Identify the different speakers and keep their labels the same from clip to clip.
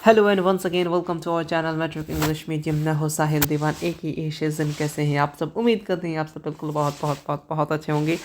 Speaker 1: Hello and once again welcome to our channel matric English medium. मैं हूं साहिल दीवान ए शेजन। कैसे हैं आप सब? उम्मीद करते हैं आप सब बिल्कुल बहुत बहुत बहुत बहुत अच्छे होंगे।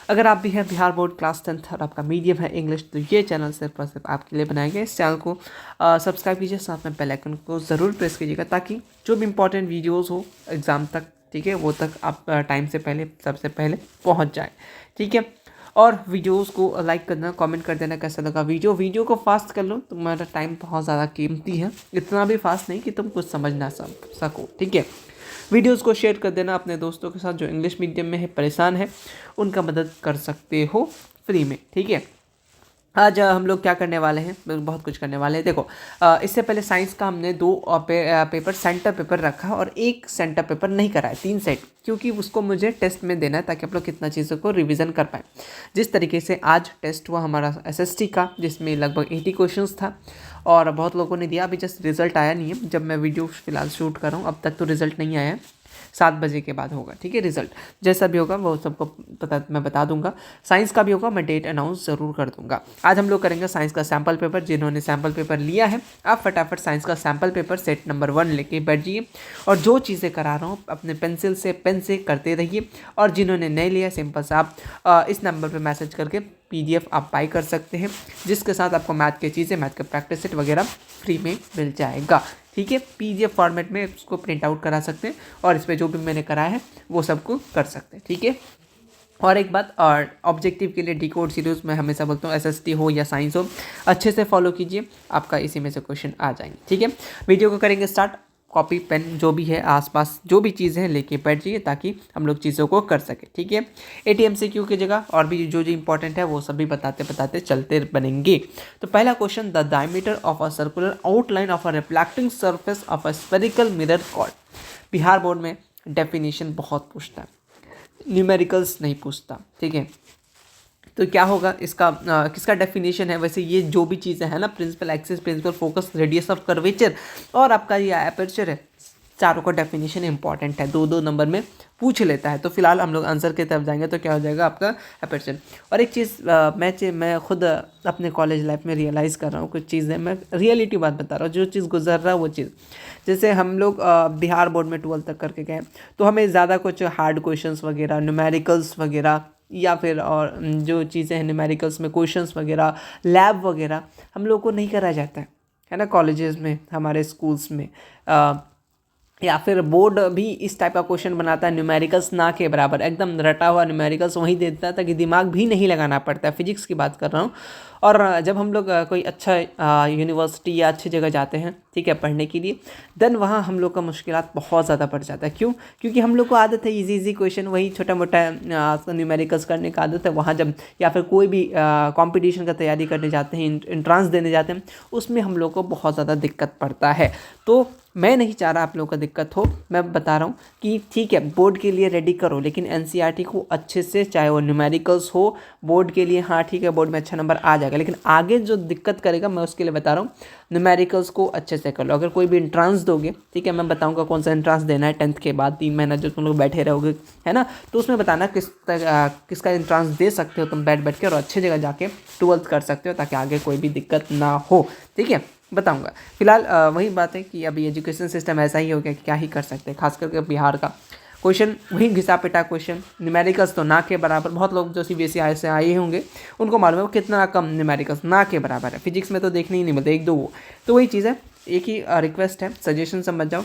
Speaker 1: अगर आप भी हैं बिहार बोर्ड क्लास 10th और आपका मीडियम है इंग्लिश, तो ये चैनल सिर्फ और सिर्फ आपके लिए बनाया गया है। इस चैनल को सब्सक्राइब कीजिए, साथ में बेल आइकन को ज़रूर प्रेस कीजिएगा ताकि जो भी इंपॉर्टेंट वीडियोज़ हो एग्ज़ाम तक, ठीक है, वो तक आप टाइम से पहले सबसे पहले पहुँच जाए। ठीक है, और वीडियोस को लाइक करना, कमेंट कर देना कैसा लगा वीडियो को फास्ट कर लो। तुम्हारा टाइम बहुत ज़्यादा कीमती है, इतना भी फास्ट नहीं कि तुम कुछ समझ ना सको। ठीक है, वीडियोस को शेयर कर देना अपने दोस्तों के साथ जो इंग्लिश मीडियम में है, परेशान है, उनका मदद कर सकते हो फ्री में। ठीक है, आज हम लोग क्या करने वाले हैं, बहुत कुछ करने वाले हैं। देखो, इससे पहले साइंस का हमने दो पेपर सेंटर पेपर रखा और एक सेंटर पेपर नहीं कराया, 3 सेट, क्योंकि उसको मुझे टेस्ट में देना है ताकि आप लोग कितना चीज़ों को रिवीजन कर पाएँ। जिस तरीके से आज टेस्ट हुआ हमारा एसएसटी का, जिसमें लगभग 80 क्वेश्चंस था और बहुत लोगों ने दिया। अभी जस्ट रिजल्ट आया नहीं है, जब मैं वीडियो फिलहाल शूट कर रहा हूँ, अब तक तो रिजल्ट नहीं आया है। 7 बजे के बाद होगा। ठीक है, रिजल्ट जैसा भी होगा वो सबको मैं बता दूंगा। साइंस का भी होगा, मैं डेट अनाउंस ज़रूर कर दूंगा। आज हम लोग करेंगे साइंस का सैम्पल पेपर। जिन्होंने सैम्पल पेपर लिया है, आप फटाफट साइंस का सैम्पल पेपर सेट नंबर 1 लेके बैठ जाइए और जो चीज़ें करा रहा हूँ अपने पेंसिल से पेन से करते रहिए। और जिन्होंने नहीं लिया, सिंपल से आप इस नंबर पर मैसेज करके PDF आप बाई कर सकते हैं, जिसके साथ आपको मैथ की चीज़ें, मैथ का प्रैक्टिस सेट वगैरह फ्री में मिल जाएगा। ठीक है, PDF फॉर्मेट में उसको प्रिंट आउट करा सकते हैं और इस पर जो भी मैंने कराया है वो सबको कर सकते हैं। ठीक है, और एक बात, और ऑब्जेक्टिव के लिए डिकोड सीरीज मैं हमेशा बोलता हूँ, SST हो या साइंस हो, अच्छे से फॉलो कीजिए, आपका इसी में से क्वेश्चन आ जाएंगे। ठीक है, वीडियो को करेंगे स्टार्ट। कॉपी पेन जो भी है आसपास जो भी चीज़ें हैं लेके बैठ जाइए ताकि हम लोग चीज़ों को कर सकें। ठीक है, ATMCQ की जगह और भी जो जो इंपॉर्टेंट है वो सभी बताते बताते चलते बनेंगे। तो पहला question, the diameter of a circular outline of a reflecting surface of a spherical mirror called. Bihar board में डेफिनेशन बहुत पूछता है, न्यूमेरिकल्स नहीं पूछता। ठीक है, तो क्या होगा इसका, किसका डेफिनेशन है? वैसे ये जो भी चीज़ें हैं ना, principal axis, principal focus, radius of curvature और आपका ये एपर्चर है, चारों का डेफिनेशन इंपॉर्टेंट है, 2-2 नंबर में पूछ लेता है। तो फिलहाल हम लोग आंसर की तरफ जाएंगे, तो क्या हो जाएगा आपका एपर्चर। और एक चीज़ मैं खुद अपने कॉलेज लाइफ में रियलाइज़ कर रहा हूँ, कुछ चीज़ें मैं रियलिटी बात बता रहा हूँ, जो चीज़ गुजर रहा है वो चीज़। जैसे हम लोग बिहार बोर्ड में 12th तक करके गए, तो हमें ज़्यादा कुछ हार्ड क्वेश्चंस वगैरह, न्यूमेरिकल्स वगैरह, या फिर और जो चीज़ें हैं न्यूमेरिकल्स में क्वेश्चंस वगैरह, लैब वगैरह हम लोग को नहीं कराया जाता है ना, कॉलेजेस में, हमारे स्कूल्स में। या फिर बोर्ड भी इस टाइप का क्वेश्चन बनाता है, न्यूमेरिकल्स ना के बराबर, एकदम रटा हुआ न्यूमेरिकल्स वहीं देता है ताकि दिमाग भी नहीं लगाना पड़ता है। फिजिक्स की बात कर रहा हूँ। और जब हम लोग कोई अच्छा यूनिवर्सिटी या अच्छी जगह जाते हैं, ठीक है, पढ़ने के लिए, देन वहाँ हम लोग का मुश्किलात बहुत ज़्यादा बढ़ जाता है। क्यों? क्योंकि हम लोग को आदत है इजी क्वेश्चन, वही छोटा मोटा न्यूमेरिकल्स करने का आदत है। वहाँ जब या फिर कोई भी कंपटीशन का तैयारी करने जाते हैं, एंट्रांस देने जाते हैं, उसमें हम लोग को बहुत ज़्यादा दिक्कत पड़ता है। तो मैं नहीं चाह रहा आप लोगों का दिक्कत हो, मैं बता रहा हूँ कि ठीक है, बोर्ड के लिए रेडी करो, लेकिन NCERT को अच्छे से, चाहे वो न्यूमेरिकल्स हो बोर्ड के लिए, हाँ ठीक है, बोर्ड में अच्छा नंबर आ जाएगा, लेकिन आगे जो दिक्कत करेगा मैं उसके लिए बता रहा हूँ, न्यूमेरिकल्स को अच्छे से कर लो। अगर कोई भी एंट्रांस दोगे, ठीक है, मैं बताऊँगा कौन सा एंट्रांस देना है 10th के बाद 3 महीना जो तुम लोग बैठे रहोगे, है ना, तो उसमें बताना किसका एंट्रांस दे सकते हो तुम बैठ के, और अच्छी जगह जाके 12th कर सकते हो ताकि आगे कोई भी दिक्कत ना हो। ठीक है, बताऊंगा। फिलहाल वही बात है कि अभी एजुकेशन सिस्टम ऐसा ही हो गया कि क्या ही कर सकते हैं, खास करके बिहार का क्वेश्चन वही घिसा पिटा क्वेश्चन, न्यूमेरिकल्स तो ना के बराबर। बहुत लोग जो CBSE से आए होंगे उनको मालूम है वो कितना कम न्यूमेरिकल्स ना के बराबर है। फिजिक्स में तो देखने ही नहीं मिलते, 1-2 वो। तो वही चीज़ है, एक ही रिक्वेस्ट है, सजेशन समझ जाओ,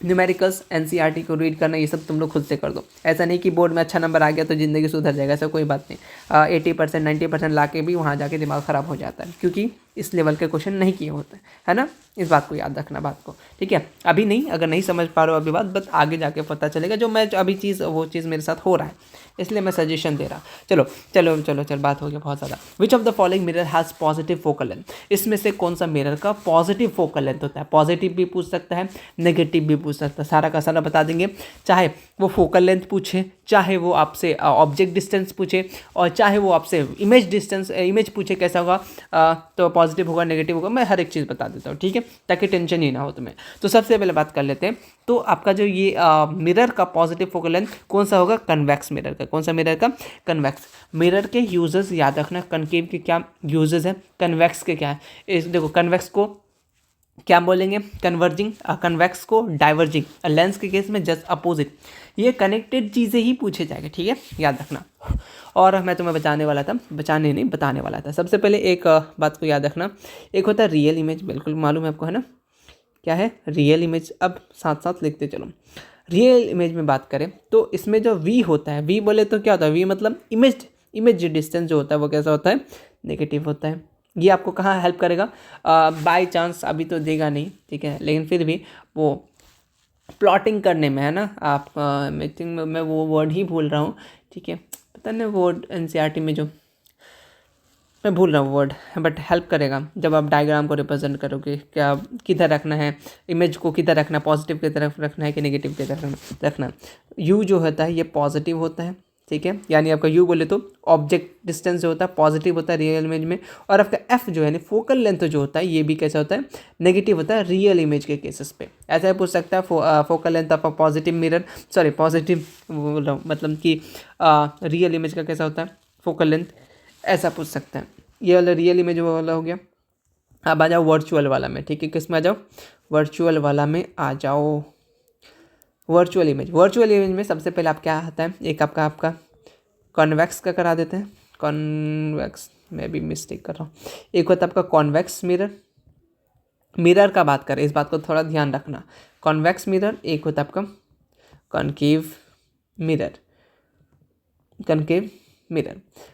Speaker 1: न्यूमेरिकल्स NCERT को रीड करना, ये सब तुम लोग खुद से कर दो। ऐसा नहीं कि बोर्ड में अच्छा नंबर आ गया तो ज़िंदगी सुधर जाएगा, ऐसा कोई बात नहीं। 80% 90% ला के भी वहाँ जाके दिमाग ख़राब हो जाता है, क्योंकि इस लेवल के क्वेश्चन नहीं किए होते, है ना। इस बात को याद रखना, बात को, ठीक है। अभी नहीं, अगर नहीं समझ पा रहे हो अभी बात, बस आगे जाके पता चलेगा। जो मैं अभी चीज़, वो चीज़ मेरे साथ हो रहा है, इसलिए मैं सजेशन दे रहा। चलो बात हो गया बहुत ज़्यादा। Which of the following mirror has positive focal length? इसमें से कौन सा मिरर का पॉजिटिव फोकल लेंथ होता है? पॉजिटिव भी पूछ सकता है, नेगेटिव भी पूछ सकता है, सारा का सारा बता देंगे। चाहे वो फोकल लेंथ पूछे, चाहे वो आपसे ऑब्जेक्ट डिस्टेंस पूछे, और चाहे वो आपसे इमेज पूछे, कैसा होगा, तो पॉजिटिव होगा, नेगेटिव होगा, मैं हर एक चीज़ बता देता हूँ, ठीक है, ताकि टेंशन ही ना हो तुम्हें। तो सबसे पहले बात कर लेते हैं, तो आपका जो ये मिरर का पॉजिटिव फोकल लेंथ कौन सा होगा? कन्वेक्स मिरर का। कौन सा मिरर का? कन्वेक्स। मिरर के यूजेस याद रखना, कनकेव के क्या यूजेस हैं, कन्वेक्स के क्या है। इस देखो, कन्वेक्स को क्या बोलेंगे, कन्वर्जिंग, कन्वेक्स को डाइवर्जिंग, लेंस के केस में जस्ट अपोजिट। ये कनेक्टेड चीज़ें ही पूछे जाएंगे, ठीक है, याद रखना। और मैं तुम्हें बताने वाला था। सबसे पहले एक बात को याद रखना, एक होता है रियल इमेज, बिल्कुल मालूम है आपको, है ना, क्या है रियल इमेज। अब साथ साथ लिखते चलो। रियल इमेज में बात करें तो इसमें जो वी होता है, वी बोले तो क्या होता है, वी मतलब इमेज डिस्टेंस जो होता है वो कैसा होता है, नेगेटिव होता है। ये आपको कहाँ हेल्प करेगा, बाय चांस अभी तो देगा नहीं, ठीक है, लेकिन फिर भी वो प्लॉटिंग करने में, है ना, आप आई थिंक मैं वो वर्ड ही भूल रहा हूँ, ठीक है, पता नहीं वर्ड एनसीईआरटी में जो मैं भूल रहा हूँ वर्ड, बट हेल्प करेगा जब आप डायग्राम को रिप्रेजेंट करोगे, क्या किधर रखना है, इमेज को किधर रखना है, पॉजिटिव की तरफ रखना है कि नेगेटिव की तरफ रखना है। यू जो होता है ये पॉजिटिव होता है, ठीक है, यानी आपका यू बोले तो ऑब्जेक्ट डिस्टेंस जो होता है पॉजिटिव होता है रियल इमेज में, और आपका एफ जो है यानी फोकल लेंथ जो होता है ये भी कैसा होता है, नेगेटिव होता है रियल इमेज के केसेस पे। ऐसा ही पूछ सकता है focal length of a positive mirror, sorry positive बोल रहा हूँ, मतलब कि रियल इमेज का कैसा होता है फोकल लेंथ, ऐसा पूछ सकते हैं। ये वाला रियल इमेज वाला हो गया। अब आ जाओ वर्चुअल वाला में, ठीक है, किस में आ जाओ, वर्चुअल वाला में आ जाओ। वर्चुअल इमेज में सबसे पहले आप क्या आता है, एक आपका कॉन्वेक्स का करा देते हैं, कॉन्वेक्स, मैं भी मिस्टेक कर रहा हूँ, एक होता है आपका कॉन्वेक्स मिरर का बात करें, इस बात को थोड़ा ध्यान रखना, कॉन्वेक्स मिरर, एक होता है आपका कॉनकेव मिरर,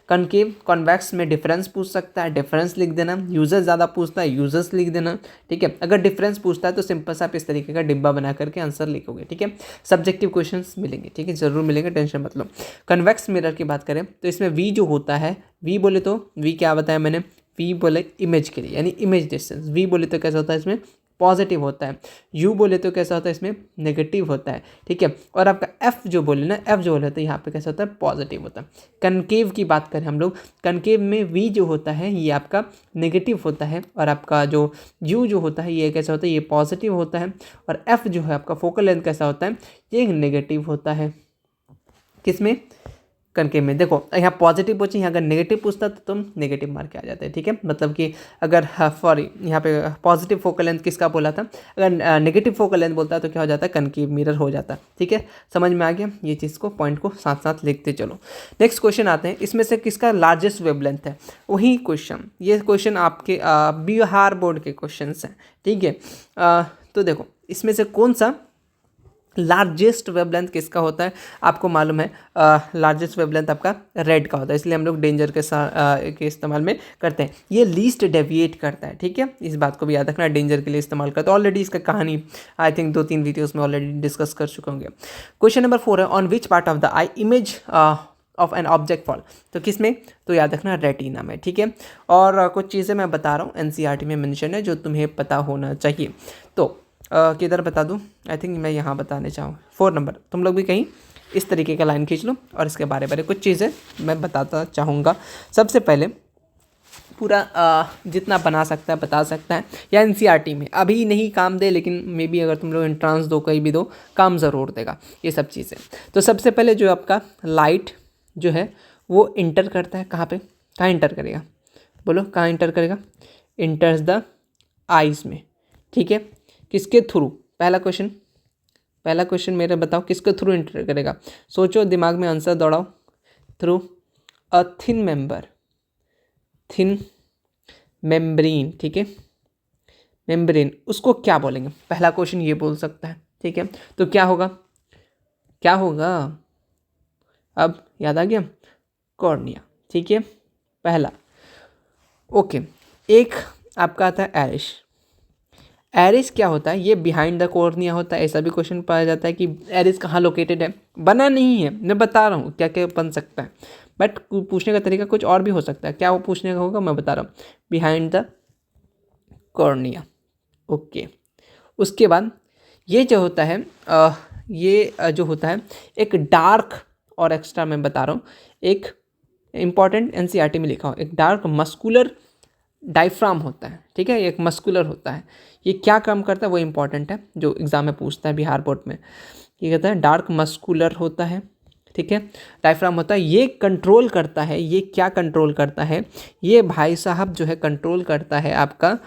Speaker 1: कनकेव कॉन्वेक्स में डिफरेंस पूछ सकता है, डिफरेंस लिख देना, यूजर्स ज़्यादा पूछता है यूजर्स लिख देना, ठीक है। अगर डिफरेंस पूछता है तो सिंपल सा आप इस तरीके का डिब्बा बना करके आंसर लिखोगे, ठीक है। सब्जेक्टिव क्वेश्चंस मिलेंगे, ठीक है, जरूर मिलेंगे, टेंशन मत लो। कन्वेक्स मिरर की बात करें तो इसमें वी जो होता है, वी बोले तो वी क्या बताया मैंने, वी बोले इमेज के लिए यानी इमेज डिस्टेंस, वी बोले तो कैसा होता है इसमें पॉजिटिव होता है, यू बोले तो कैसा होता है इसमें नेगेटिव होता है, ठीक है। और आपका एफ जो बोले ना, एफ जो बोले तो यहाँ पे कैसा होता है पॉजिटिव होता है। कनकेव की बात करें हम लोग, कनकेव में वी जो होता है ये आपका नेगेटिव होता है, और आपका जो यू जो होता है ये कैसा होता है, ये पॉजिटिव होता है, और एफ जो है आपका फोकल लेंथ कैसा होता है, ये नेगेटिव होता है। किसमें, कनकेव में। देखो यहाँ पॉजिटिव पूछे, यहाँ अगर नेगेटिव पूछता तो तुम नेगेटिव मार्क आ जाते हैं, ठीक है। मतलब कि अगर सॉरी यहाँ पे पॉजिटिव फोकल लेंथ किसका बोला था, अगर नेगेटिव फोकल लेंथ बोलता है तो क्या हो जाता है, कनकेव मिरर हो जाता है, ठीक है। समझ में आ गया, ये चीज़ को पॉइंट को साथ साथ लिखते चलो। नेक्स्ट क्वेश्चन आते हैं, इसमें से किसका लार्जेस्ट वेवलेंथ है, वही क्वेश्चन, ये क्वेश्चन आपके बिहार बोर्ड के क्वेश्चन हैं, ठीक है। तो देखो इसमें से कौन सा लार्जेस्ट वेवलेंथ किसका होता है, आपको मालूम है लार्जेस्ट वेवलेंथ आपका रेड का होता है, इसलिए हम लोग डेंजर के इस्तेमाल में करते हैं। ये लीस्ट डेविएट करता है, ठीक है, इस बात को भी याद रखना, डेंजर के लिए इस्तेमाल करता है। ऑलरेडी इसका कहानी आई थिंक 2-3 वीडियोस में ऑलरेडी डिस्कस कर चुके होंगे। क्वेश्चन नंबर 4 है, on which part of the I image of an object fall, तो किस में, तो याद रखना रेटिना में, ठीक है। और कुछ चीज़ें मैं बता रहा हूँ एनसीईआरटी में मेंशन है जो तुम्हें पता होना चाहिए। तो किधर बता दूँ, आई थिंक मैं यहाँ बताने चाहूँ 4 नंबर, तुम लोग भी कहीं इस तरीके का लाइन खींच लो और इसके बारे में कुछ चीज़ें मैं बताता चाहूँगा। सबसे पहले पूरा जितना बना सकता है बता सकता है, या एनसीईआरटी में अभी नहीं काम दे, लेकिन मे बी अगर तुम लोग एंट्रांस दो कहीं भी दो काम ज़रूर देगा ये सब चीज़ें। तो सबसे पहले जो आपका लाइट जो है वो इंटर करता है कहाँ पे, कहाँ इंटर करेगा, बोलो कहाँ इंटर करेगा, इंटर्स द आइज़ में, ठीक है। किसके थ्रू, पहला क्वेश्चन मेरे बताओ किसके थ्रू इंटर करेगा, सोचो दिमाग में आंसर दौड़ाओ, थ्रू अ थिन मेम्ब्रेन, ठीक है, मेम्ब्रेन, उसको क्या बोलेंगे, पहला क्वेश्चन ये बोल सकता है, ठीक है। तो क्या होगा अब याद आ गया, कॉर्निया, ठीक है, पहला। ओके, एक आपका आता है एरिस क्या होता है, ये बिहाइंड द कॉर्निया होता है, ऐसा भी क्वेश्चन पाया जाता है कि एरिस कहाँ लोकेटेड है, बना नहीं है, मैं बता रहा हूँ क्या क्या बन सकता है, बट पूछने का तरीका कुछ और भी हो सकता है, क्या वो पूछने का होगा मैं बता रहा हूँ, बिहाइंड द कॉर्निया, ओके। उसके बाद ये जो होता है जो होता है एक डार्क, और एक्स्ट्रा मैं बता रहा हूँ एक इम्पॉर्टेंट एनसीईआरटी में लिखा हो, एक डार्क मस्कुलर डायफ्राम होता है, ठीक है, एक मस्कुलर होता है, ये क्या काम करता है वो इंपॉर्टेंट है, जो एग्जाम में पूछता है बिहार बोर्ड में, ये कहता है डार्क मस्कुलर होता है, ठीक है, डायफ्राम होता है, ये कंट्रोल करता है, ये क्या कंट्रोल करता है, ये भाई साहब जो है कंट्रोल करता है आपका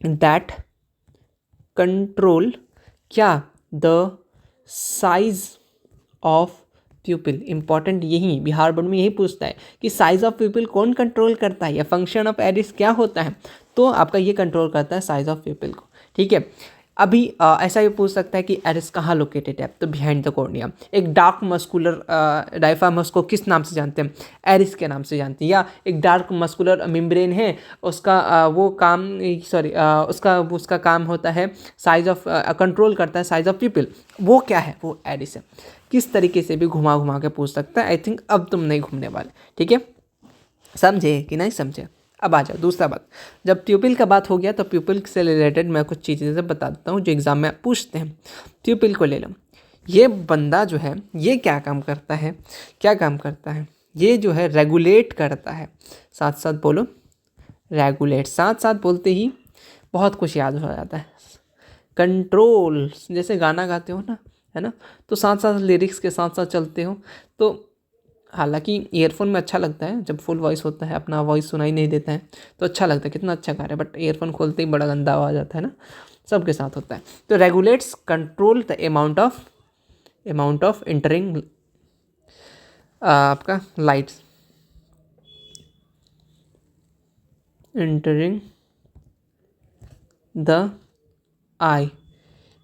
Speaker 1: दैट कंट्रोल क्या द साइज ऑफ प्यूपिल। इंपॉर्टेंट यही बिहार बोर्ड में यही पूछता है कि साइज ऑफ प्यूपिल कौन कंट्रोल करता है या फंक्शन ऑफ एरिस क्या होता है, तो आपका ये कंट्रोल करता है साइज ऑफ प्यूपिल को। ठीक है, अभी ऐसा भी पूछ सकता है कि एरिस कहाँ लोकेटेड है, तो बिहाइंड द कॉर्निया। एक डार्क मस्कुलर डायफ्राम को किस नाम से जानते हैं, एरिस के नाम से जानते हैं। या एक डार्क मस्कुलर मेम्ब्रेन है, उसका वो काम उसका काम होता है साइज ऑफ कंट्रोल करता है साइज ऑफ पीपल, वो क्या है, वो एरिस है। किस तरीके से भी घुमा घुमा के पूछ सकता है। आई थिंक अब तुम नहीं घूमने वाले, ठीक है, समझे कि नहीं समझे। अब आ जाओ दूसरा बात, जब प्यूपिल का बात हो गया तो प्यूपिल से रिलेटेड मैं कुछ चीज़ें से बता देता हूँ जो एग्जाम में पूछते हैं। प्यूपिल को ले लो, ये बंदा जो है ये क्या काम करता है, क्या काम करता है, ये जो है रेगुलेट करता है। साथ साथ बोलो, रेगुलेट, साथ साथ बोलते ही बहुत कुछ याद हो जाता है। कंट्रोल, जैसे गाना गाते हो ना, है ना, तो साथ साथ लिरिक्स के साथ साथ चलते हो, तो हालांकि ईयरफोन में अच्छा लगता है जब फुल वॉइस होता है, अपना वॉइस सुनाई नहीं देता है तो अच्छा लगता है, कितना अच्छा गा रहा है, बट ईयरफोन खोलते ही बड़ा गंदा आवाज़ आता है ना, सबके साथ होता है। तो regulates control the amount of entering आपका लाइट्स, इंटरिंग द आई।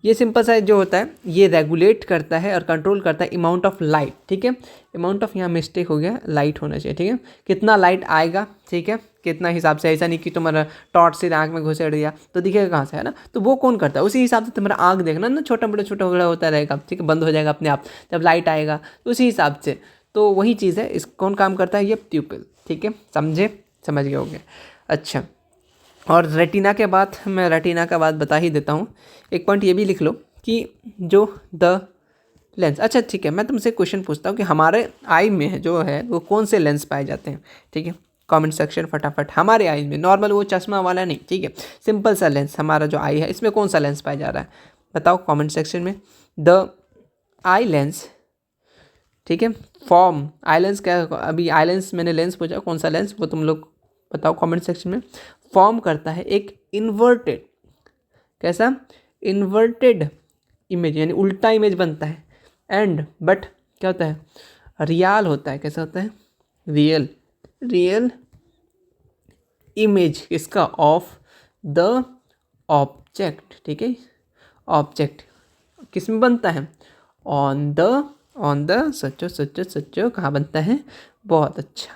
Speaker 1: ये सिंपल सा जो होता है ये रेगुलेट करता है और कंट्रोल करता है अमाउंट ऑफ लाइट। ठीक है, अमाउंट ऑफ यहाँ मिस्टेक हो गया, लाइट होना चाहिए। ठीक है, कितना लाइट आएगा, ठीक है, कितना हिसाब से, ऐसा नहीं कि तुम्हारा टॉर्च से आँख में घुसेड़ दिया तो दिखेगा कहाँ से, है ना, तो वो कौन करता है, उसी हिसाब से तुम्हारा आँख देखना ना, छोटा बड़ा होता रहेगा, ठीक है, बंद हो जाएगा अपने आप जब लाइट आएगा, तो उसी हिसाब से, तो वही चीज़ है, इस कौन काम करता है, ये प्यूपिल। ठीक है, समझे, समझ गए होंगे। अच्छा, और रेटिना के बाद मैं रेटिना का बात बता ही देता हूँ। एक पॉइंट ये भी लिख लो कि जो द लेंस, अच्छा ठीक है, मैं तुमसे क्वेश्चन पूछता हूँ कि हमारे आई में जो है वो कौन से लेंस पाए जाते हैं। ठीक है, कमेंट सेक्शन फटाफट, हमारे आई में, नॉर्मल वो चश्मा वाला नहीं, ठीक है, सिंपल सा लेंस हमारा जो आई है इसमें कौन सा लेंस पाया जा रहा है, बताओ कमेंट सेक्शन में। द आई लेंस, ठीक है, फॉर्म आई लेंस क्या, अभी आई लेंस मैंने लेंस पूछा कौन सा लेंस, वो तुम लोग बताओ कमेंट सेक्शन में। फॉर्म करता है एक इन्वर्टेड, कैसा, इन्वर्टेड इमेज, यानी उल्टा इमेज बनता है, एंड बट क्या होता है, रियल होता है, कैसा होता है, रियल इमेज इसका ऑफ द ऑब्जेक्ट। ठीक है, ऑब्जेक्ट किस में बनता है, ऑन द सच्चो कहाँ बनता है, बहुत अच्छा,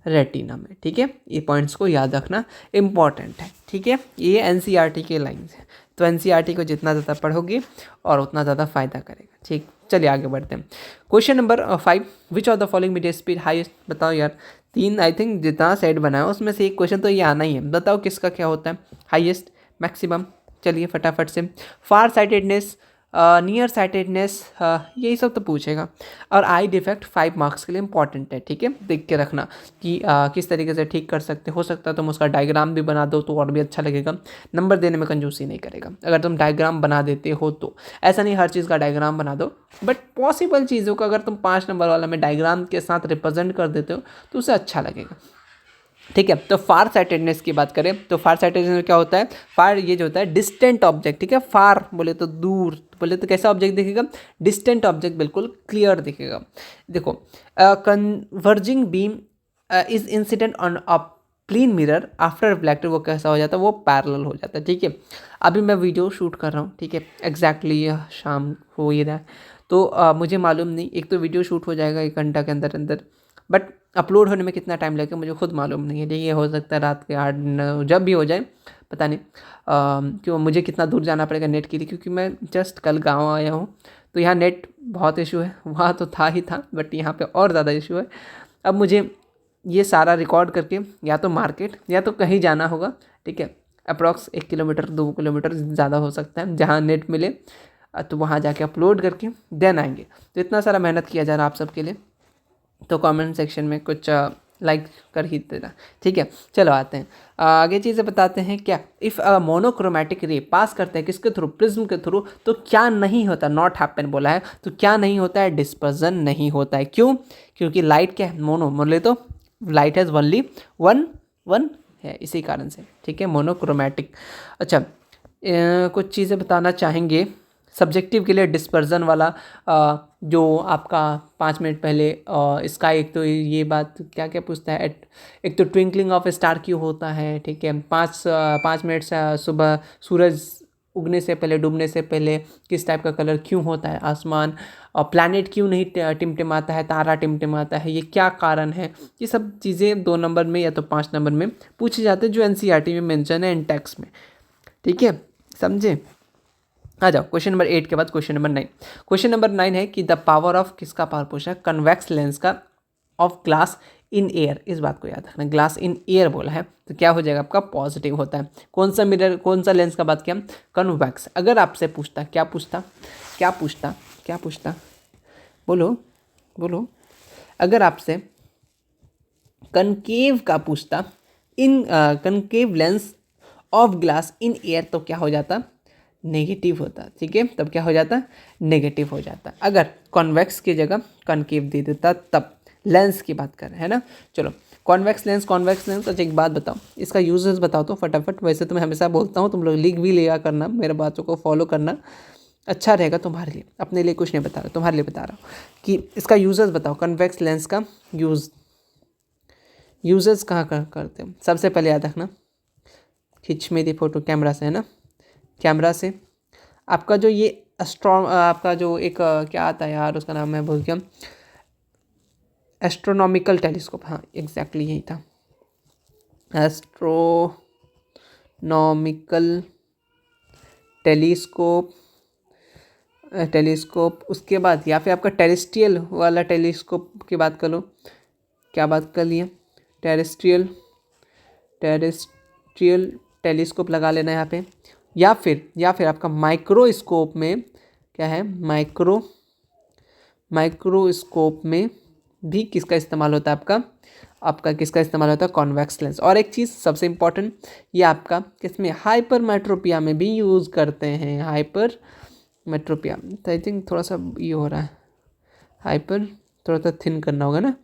Speaker 1: रेटिना में। ठीक है, ये पॉइंट्स को याद रखना इम्पॉर्टेंट है। ठीक है, ये एनसीईआरटी के लाइन्स है, तो एनसीईआरटी को जितना ज़्यादा पढ़ोगे और उतना ज़्यादा फायदा करेगा। ठीक, चलिए आगे बढ़ते हैं। Question number 5, which of the following media speed highest, बताओ यार, 3 आई थिंक जितना सेट बना है उसमें से एक क्वेश्चन तो ये आना ही है, बताओ किसका क्या होता है, हाईएस्ट, मैक्सिमम। चलिए फटाफट से, फार साइटेडनेस, नियर साइटेडनेस, यही सब तो पूछेगा। और आई डिफेक्ट 5 मार्क्स के लिए इंपॉर्टेंट है। ठीक है, देख के रखना कि किस तरीके से ठीक कर सकते हो सकता है तुम उसका डायग्राम भी बना दो तो और भी अच्छा लगेगा, नंबर देने में कंजूसी नहीं करेगा अगर तुम डायग्राम बना देते हो तो। ऐसा नहीं हर चीज़ का डायग्राम बना दो, बट पॉसिबल चीज़ों को अगर तुम 5 नंबर वाला में डायग्राम के साथ रिप्रेजेंट कर देते हो तो उसे अच्छा लगेगा। ठीक है, तो फार साइटेडनेस की बात करें तो फार साइटेडनेस में क्या होता है, फार ये जो होता है डिस्टेंट ऑब्जेक्ट। ठीक है, फार बोले तो दूर, बोले तो कैसा ऑब्जेक्ट दिखेगा, डिस्टेंट ऑब्जेक्ट बिल्कुल क्लियर दिखेगा। देखो, converging beam is incident on a plane mirror after reflector, वो कैसा हो जाता है, वो पैरेलल हो जाता है। ठीक है, अभी मैं वीडियो शूट कर रहा हूँ, ठीक है, एग्जैक्टली शाम हो ही रहा है, तो मुझे मालूम नहीं, एक तो वीडियो शूट हो जाएगा 1 घंटा के अंदर अंदर, बट अपलोड होने में कितना टाइम लगेगा मुझे खुद मालूम नहीं है। ठीक है, हो सकता है रात के 8-9 जब भी हो जाए, पता नहीं क्यों मुझे कितना दूर जाना पड़ेगा नेट के लिए, क्योंकि मैं जस्ट कल गांव आया हूँ, तो यहाँ नेट बहुत इशू है, वहाँ तो था ही था बट यहाँ पे और ज़्यादा इशू है। अब मुझे ये सारा रिकॉर्ड करके या तो मार्केट या तो कहीं जाना होगा। ठीक है, अप्रॉक्स 1 किलोमीटर 2 किलोमीटर ज़्यादा हो सकता है, जहाँ नेट मिले तो वहाँ जाके अपलोड करके देन आएंगे। तो इतना सारा मेहनत किया जा रहा है आप सबके लिए, तो कमेंट सेक्शन में कुछ लाइक कर ही देना। ठीक है, चलो आते हैं आगे चीज़ें बताते हैं। क्या, इफ़ मोनोक्रोमेटिक रे पास करते हैं किसके थ्रू, प्रिज्म के थ्रू, तो क्या नहीं होता, नॉट हैपन बोला है, तो क्या नहीं होता है, डिस्पर्जन नहीं होता है। क्यों, क्योंकि लाइट क्या है, मोनो, बोले तो लाइट हैज़ ओनली वन है इसी कारण से, ठीक है, मोनोक्रोमैटिक। अच्छा, कुछ चीज़ें बताना चाहेंगे सब्जेक्टिव के लिए। डिस्पर्जन वाला जो आपका 5 मिनट पहले इसका एक तो ये बात क्या क्या पूछता है, एक तो ट्विंकलिंग ऑफ स्टार क्यों होता है, ठीक है, 5 मिनट से सुबह सूरज उगने से पहले डूबने से पहले किस टाइप का कलर क्यों होता है आसमान, और प्लैनेट क्यों नहीं टिमटिमाता है, तारा टिमटिमाता है, ये क्या कारण है। ये सब चीज़ें 2 नंबर में या तो 5 नंबर में पूछे जाते हैं जो एनसीईआरटी में मेंशन है इन टेक्स्ट में, ठीक है, समझे। आ जाओ क्वेश्चन नंबर 8 के बाद क्वेश्चन नंबर 9। क्वेश्चन नंबर 9 है कि द पावर ऑफ, किसका पावर पूछा है, कन्वेक्स लेंस का ऑफ ग्लास इन एयर। इस बात को याद रखना, ग्लास इन एयर बोला है तो क्या हो जाएगा आपका, पॉजिटिव होता है। कौन सा मिरर, कौन सा लेंस का बात किया, कन्वेक्स। अगर आपसे पूछता, क्या पूछता, क्या पूछता, क्या पूछता, बोलो बोलो, अगर आपसे कनकेव का पूछता, in concave lens of glass in air, तो क्या हो जाता, नेगेटिव होता, ठीक है, तब क्या हो जाता, नेगेटिव हो जाता। अगर कॉन्वेक्स की जगह कनकेव दे देता तब, लेंस की बात कर रहे हैं ना। चलो, कॉन्वेक्स लेंस, कॉन्वेक्स लेंस। अच्छा एक बात बताओ, इसका यूजेस बताओ तो फटाफट। वैसे तो मैं हमेशा बोलता हूँ, तुम लोग लिख भी लिया करना, मेरे बातों को फॉलो करना अच्छा रहेगा तुम्हारे लिए, अपने लिए कुछ नहीं बता रहा, तुम्हारे लिए बता रहा हूँ कि इसका यूजेस बताओ, कन्वेक्स लेंस का यूजेस कहाँ करते हो। सबसे पहले याद रखना, खींच मेरी फोटो कैमरा से, है ना, कैमरा से आपका जो ये आपका जो एक क्या आता है यार, उसका नाम मैं भूल गया, एस्ट्रोनॉमिकल टेलीस्कोप, हाँ एग्जैक्टली यही था, एस्ट्रोनॉमिकल टेलीस्कोप। उसके बाद या फिर आपका टेरेस्ट्रियल वाला टेलीस्कोप की बात कर लो, क्या बात कर लिए, टेरेस्ट्रियल टेलीस्कोप लगा लेना यहाँ पे, या फिर आपका माइक्रोस्कोप में क्या है, माइक्रोस्कोप में भी किसका इस्तेमाल होता है, आपका किसका इस्तेमाल होता है, कॉन्वेक्स लेंस। और एक चीज़ सबसे इम्पॉर्टेंट, ये आपका किसमें, हाइपरमेट्रोपिया में भी यूज़ करते हैं, हाइपरमेट्रोपिया। तो आई थिंक थोड़ा सा ये हो रहा है, हाइपर थोड़ा सा थिन करना होगा ना,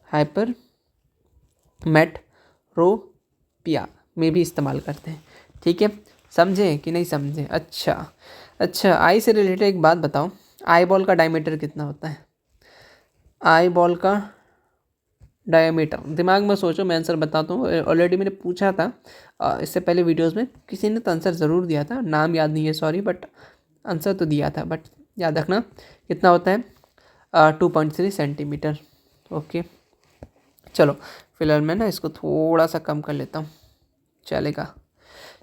Speaker 1: हाइपरमेट्रोपिया में भी इस्तेमाल करते हैं, ठीक है, समझे कि नहीं समझे। अच्छा, आई से रिलेटेड एक बात बताओ, आई बॉल का डायमीटर कितना होता है, आई बॉल का डायमीटर, दिमाग में सोचो, मैं आंसर बताता हूँ। ऑलरेडी मैंने पूछा था इससे पहले वीडियोस में, किसी ने तो आंसर ज़रूर दिया था, नाम याद नहीं है सॉरी, बट आंसर तो दिया था, बट याद रखना कितना होता है, 2.3 सेंटीमीटर। ओके, चलो फिलहाल मैं ना इसको थोड़ा सा कम कर लेता हूँ, चलेगा।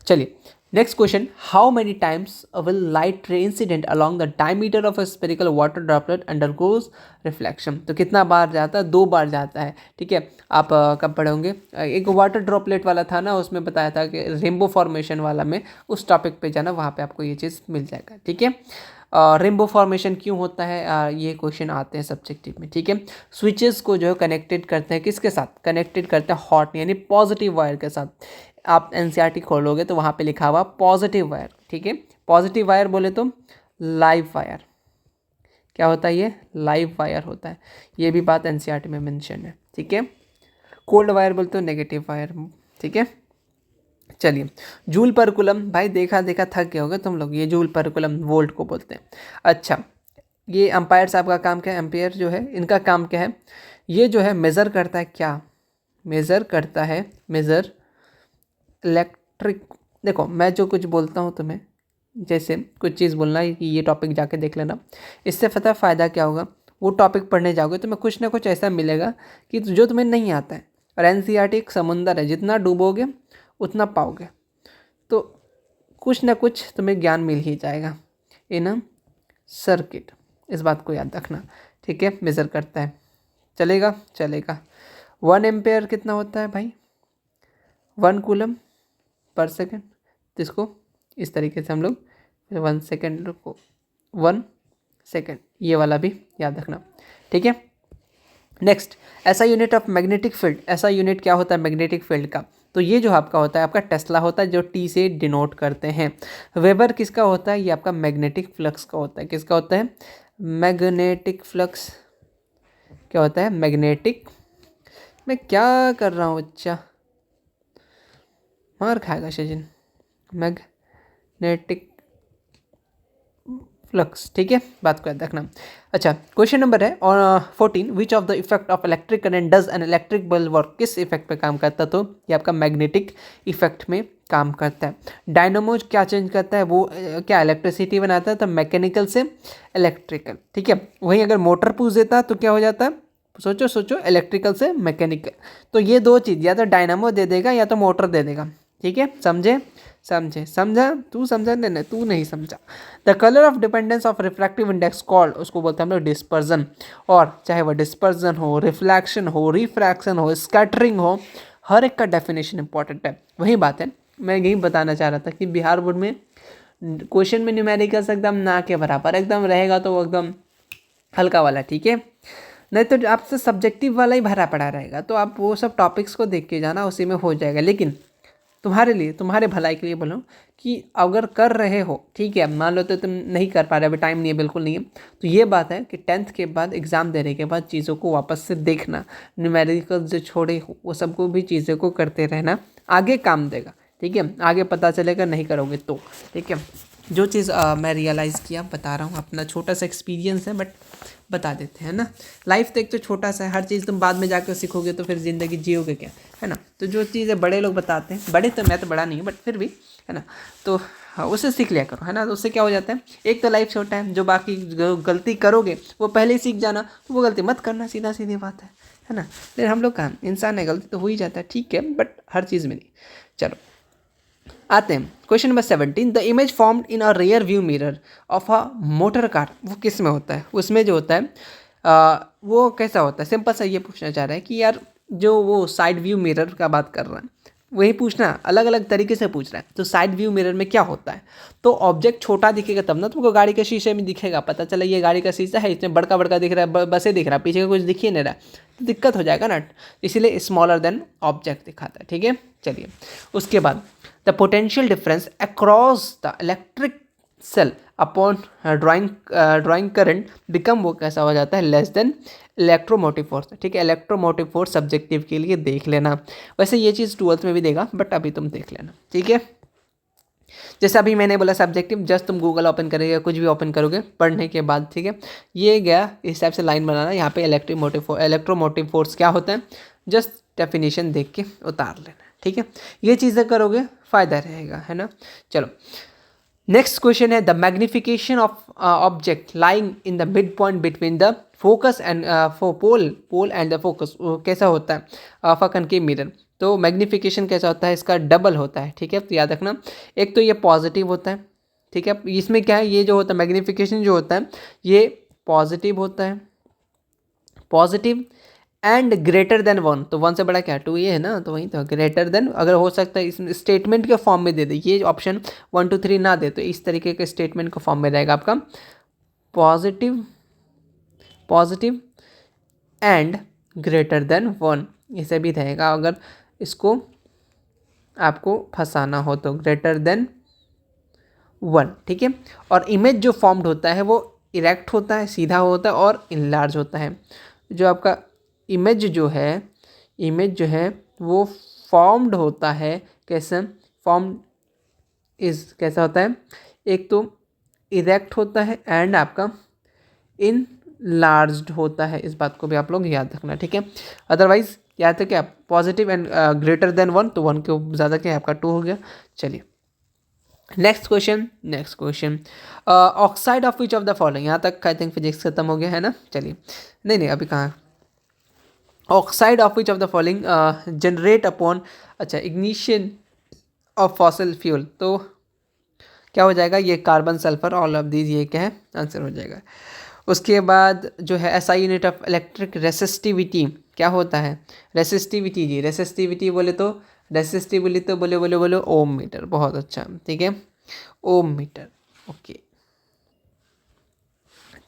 Speaker 1: चलिए next question, how many times will light ray incident along the diameter of a spherical water droplet undergoes reflection. तो कितना बार जाता है, 2 बार जाता है, ठीक है। आप कब पढ़े होंगे, एक वाटर ड्रॉपलेट वाला था ना, उसमें बताया था कि रेनबो फॉर्मेशन वाला में, उस टॉपिक पे जाना, वहाँ पे आपको ये चीज़ मिल जाएगा, ठीक है। रेनबो फॉर्मेशन क्यों होता है, ये क्वेश्चन आते हैं सब्जेक्टिव में, ठीक है। स्विचेस को जो है कनेक्टेड करते हैं किसके साथ, कनेक्टेड करते हैं हॉट यानी पॉजिटिव वायर के साथ। आप एनसीईआरटी खोलोगे तो वहाँ पे लिखा हुआ पॉजिटिव वायर, ठीक है। पॉजिटिव वायर बोले तो लाइव वायर, क्या होता है ये, लाइव वायर होता है, ये भी बात एनसीईआरटी में मेंशन है, ठीक है। कोल्ड वायर बोलते हो नेगेटिव वायर, ठीक है। चलिए, जूल पर कुलम, भाई देखा थक गए होगे तुम लोग, ये जूल पर कुलम वोल्ट को बोलते हैं। अच्छा, ये अंपायर साहब का काम क्या है, एम्पियर जो है इनका काम क्या है, ये जो है मेज़र करता है, क्या मेज़र करता है, मेज़र इलेक्ट्रिक। देखो मैं जो कुछ बोलता हूँ तुम्हें, जैसे कुछ चीज़ बोलना है कि ये टॉपिक जाके देख लेना, इससे पता फ़ायदा क्या होगा, वो टॉपिक पढ़ने जाओगे तो मैं कुछ ना कुछ ऐसा मिलेगा कि जो तुम्हें नहीं आता है। और एनसीईआरटी एक समुंदर है, जितना डूबोगे उतना पाओगे, तो कुछ ना कुछ तुम्हें ज्ञान मिल ही जाएगा इन अ सर्किट, इस बात को याद रखना, ठीक है। मेज़र करता है, चलेगा। 1 एम्पेयर कितना होता है भाई, 1 कूलम पर सेकेंड। तो इसको इस तरीके से हम लोग 1 सेकेंड को 1 सेकेंड, ये वाला भी याद रखना, ठीक है। नेक्स्ट, ऐसा यूनिट ऑफ मैग्नेटिक फील्ड, ऐसा यूनिट क्या होता है मैग्नेटिक फील्ड का, तो ये जो आपका होता है, आपका टेस्ला होता है, जो टी से डिनोट करते हैं। वेबर किसका होता है, ये आपका मैग्नेटिक फ्लक्स का होता है, किसका होता है, मैग्नेटिक फ्लक्स, क्या होता है मैग्नेटिक। मैं क्या कर रहा हूँ बच्चा, मार खाएगा सचिन। मैग्नेटिक फ्लक्स, ठीक है, बात को याद रखना। अच्छा, क्वेश्चन नंबर है और 14, which of the effect of electric current does an electric bulb work, किस इफेक्ट पे काम करता है? तो ये आपका मैग्नेटिक इफेक्ट में काम करता है। डायनामो क्या चेंज करता है? वो क्या इलेक्ट्रिसिटी बनाता है, तो मैकेनिकल से इलेक्ट्रिकल, ठीक है। वहीं अगर मोटर पूछ देता है तो क्या हो जाता है? सोचो सोचो, इलेक्ट्रिकल से मैकेनिकल। तो ये दो चीज़ या तो डायनामो दे देगा या तो मोटर दे देगा, ठीक है, समझे? समझा? तू समझा? नहीं, तू नहीं समझा। The colour of dependence of refractive index called, उसको बोलते हैं हम लोग डिस्पर्जन। और चाहे वह डिस्पर्जन हो, रिफ्लैक्शन हो, रिफ्रैक्शन हो, स्कैटरिंग हो, हर एक का डेफिनेशन इंपॉर्टेंट है। वही बात है, मैं यही बताना चाह रहा था कि बिहार बोर्ड में क्वेश्चन में न्यूमेरिकल्स एकदम ना के बराबर एकदम रहेगा तो वो एकदम हल्का वाला, ठीक है। नहीं तो आपसे सब्जेक्टिव वाला ही भरा पड़ा रहेगा, तो आप वो सब टॉपिक्स को देख के जाना, उसी में हो जाएगा। लेकिन तुम्हारे लिए, तुम्हारे भलाई के लिए बोलो कि अगर कर रहे हो, ठीक है, मान लो तो तुम नहीं कर पा रहे, अभी टाइम नहीं है, बिल्कुल नहीं है, तो ये बात है कि 10th के बाद एग्ज़ाम देने के बाद चीज़ों को वापस से देखना, न्यूमेरिकल जो छोड़े हो वो सबको भी चीज़ों को करते रहना, आगे काम देगा, ठीक है, आगे पता चलेगा, नहीं करोगे तो, ठीक है। जो चीज़ मैं रियलाइज़ किया बता रहा हूँ, अपना छोटा सा एक्सपीरियंस है, बट बता देते हैं ना। लाइफ तो एक तो छोटा सा है, हर चीज़ तुम बाद में जाकर सीखोगे तो फिर ज़िंदगी जियोगे क्या, है ना। तो जो चीज़ें बड़े लोग बताते हैं, बड़े तो मैं तो बड़ा नहीं हूँ बट फिर भी, है ना, तो हाँ, उसे सीख लिया करो, है ना। तो उससे क्या हो जाता है, एक तो लाइफ छोटा है, जो बाकी गलती करोगे वो पहले ही सीख जाना, तो वो गलती मत करना, सीधा सीधी बात है ना। फिर हम लोग का इंसान है, गलती तो हो ही जाता है, ठीक है, बट हर चीज़ में नहीं। चलो आते हैं question number 17, the image formed in a rear view mirror of a motor car, वो किस में होता है? उसमें जो होता है वो कैसा होता है? सिंपल सा ये पूछना चाह रहा है कि यार जो वो साइड व्यू मिरर का बात कर रहा है, वही पूछना, अलग अलग तरीके से पूछ रहा है। तो साइड व्यू मिरर में क्या होता है? तो ऑब्जेक्ट छोटा दिखेगा तब ना तुमको गाड़ी के शीशे में दिखेगा, पता चला ये गाड़ी का शीशा है, इसमें बड़का बड़का दिख रहा है, बसे दिख रहा है, पीछे का कुछ दिख ही नहीं रहा, तो दिक्कत हो जाएगा ना, इसीलिए स्मॉलर देन ऑब्जेक्ट दिखाता है, ठीक है। चलिए उसके बाद the potential difference across the electric cell upon drawing current become, वो कैसा हो जाता है? लेस देन इलेक्ट्रोमोटिव फोर्स, ठीक है। इलेक्ट्रोमोटिव फोर्स सब्जेक्टिव के लिए देख लेना, वैसे ये चीज़ 12th में भी देगा, बट अभी तुम देख लेना, ठीक है। जैसे अभी मैंने बोला सब्जेक्टिव, जस्ट तुम गूगल ओपन करोगे, कुछ भी ओपन करोगे पढ़ने के बाद, ठीक है, ये गया इस टाइप से लाइन बनाना, यहाँ पे इलेक्ट्रोमोटिव फोर्स क्या होता है, जस्ट डेफिनेशन देख के उतार लेना, ठीक है। ये चीज़ें करोगे फ़ायदा रहेगा, है ना। चलो नेक्स्ट क्वेश्चन है, the magnification of object lying in the mid point between the focus and pole and the focus, कैसा होता है फकन के मिरर? तो मैग्निफिकेशन कैसा होता है? इसका डबल होता है, ठीक है, तो याद रखना। एक तो ये पॉजिटिव होता है, ठीक है, इसमें क्या है, ये जो होता है मैग्निफिकेशन जो होता है ये पॉजिटिव होता है, पॉजिटिव एंड ग्रेटर देन 1, तो 1 से बड़ा क्या 2 ये है ना, तो वहीं तो ग्रेटर देन, अगर हो सकता है इस स्टेटमेंट के फॉर्म में दे दे, ये ऑप्शन 1 2 3 ना दे, तो इस तरीके के स्टेटमेंट के फॉर्म में रहेगा आपका पॉजिटिव एंड ग्रेटर देन 1, इसे भी रहेगा अगर इसको आपको फंसाना हो तो, ग्रेटर देन 1, ठीक है। और इमेज जो फॉर्म्ड होता है वो इरेक्ट होता है, सीधा होता है और इनलार्ज होता है। जो आपका इमेज जो है वो फॉर्म्ड होता है, कैसे फॉर्म कैसा होता है, एक तो इरेक्ट होता है एंड आपका इन लार्ज्ड होता है, इस बात को भी आप लोग याद रखना, ठीक है। अदरवाइज याद है क्या, पॉजिटिव एंड ग्रेटर देन 1, तो 1 के ज़्यादा क्या आपका 2 हो गया। चलिए next question, oxide of which of the following, यहाँ तक आई थिंक फिजिक्स खत्म हो गया है ना। चलिए नहीं अभी कहाँ, oxide of which of the following generate upon, अच्छा, इग्निशन ऑफ फॉसिल फ्यूल, तो क्या हो जाएगा, ये carbon sulphur, all of these, ये क्या है आंसर हो जाएगा। उसके बाद जो है SI unit of electric resistivity क्या होता है? रेसिस्टिविटी जी, रेसिस्टिविटी बोले तो बोले ओम मीटर, बहुत अच्छा, ठीक है, ओम मीटर, ओके,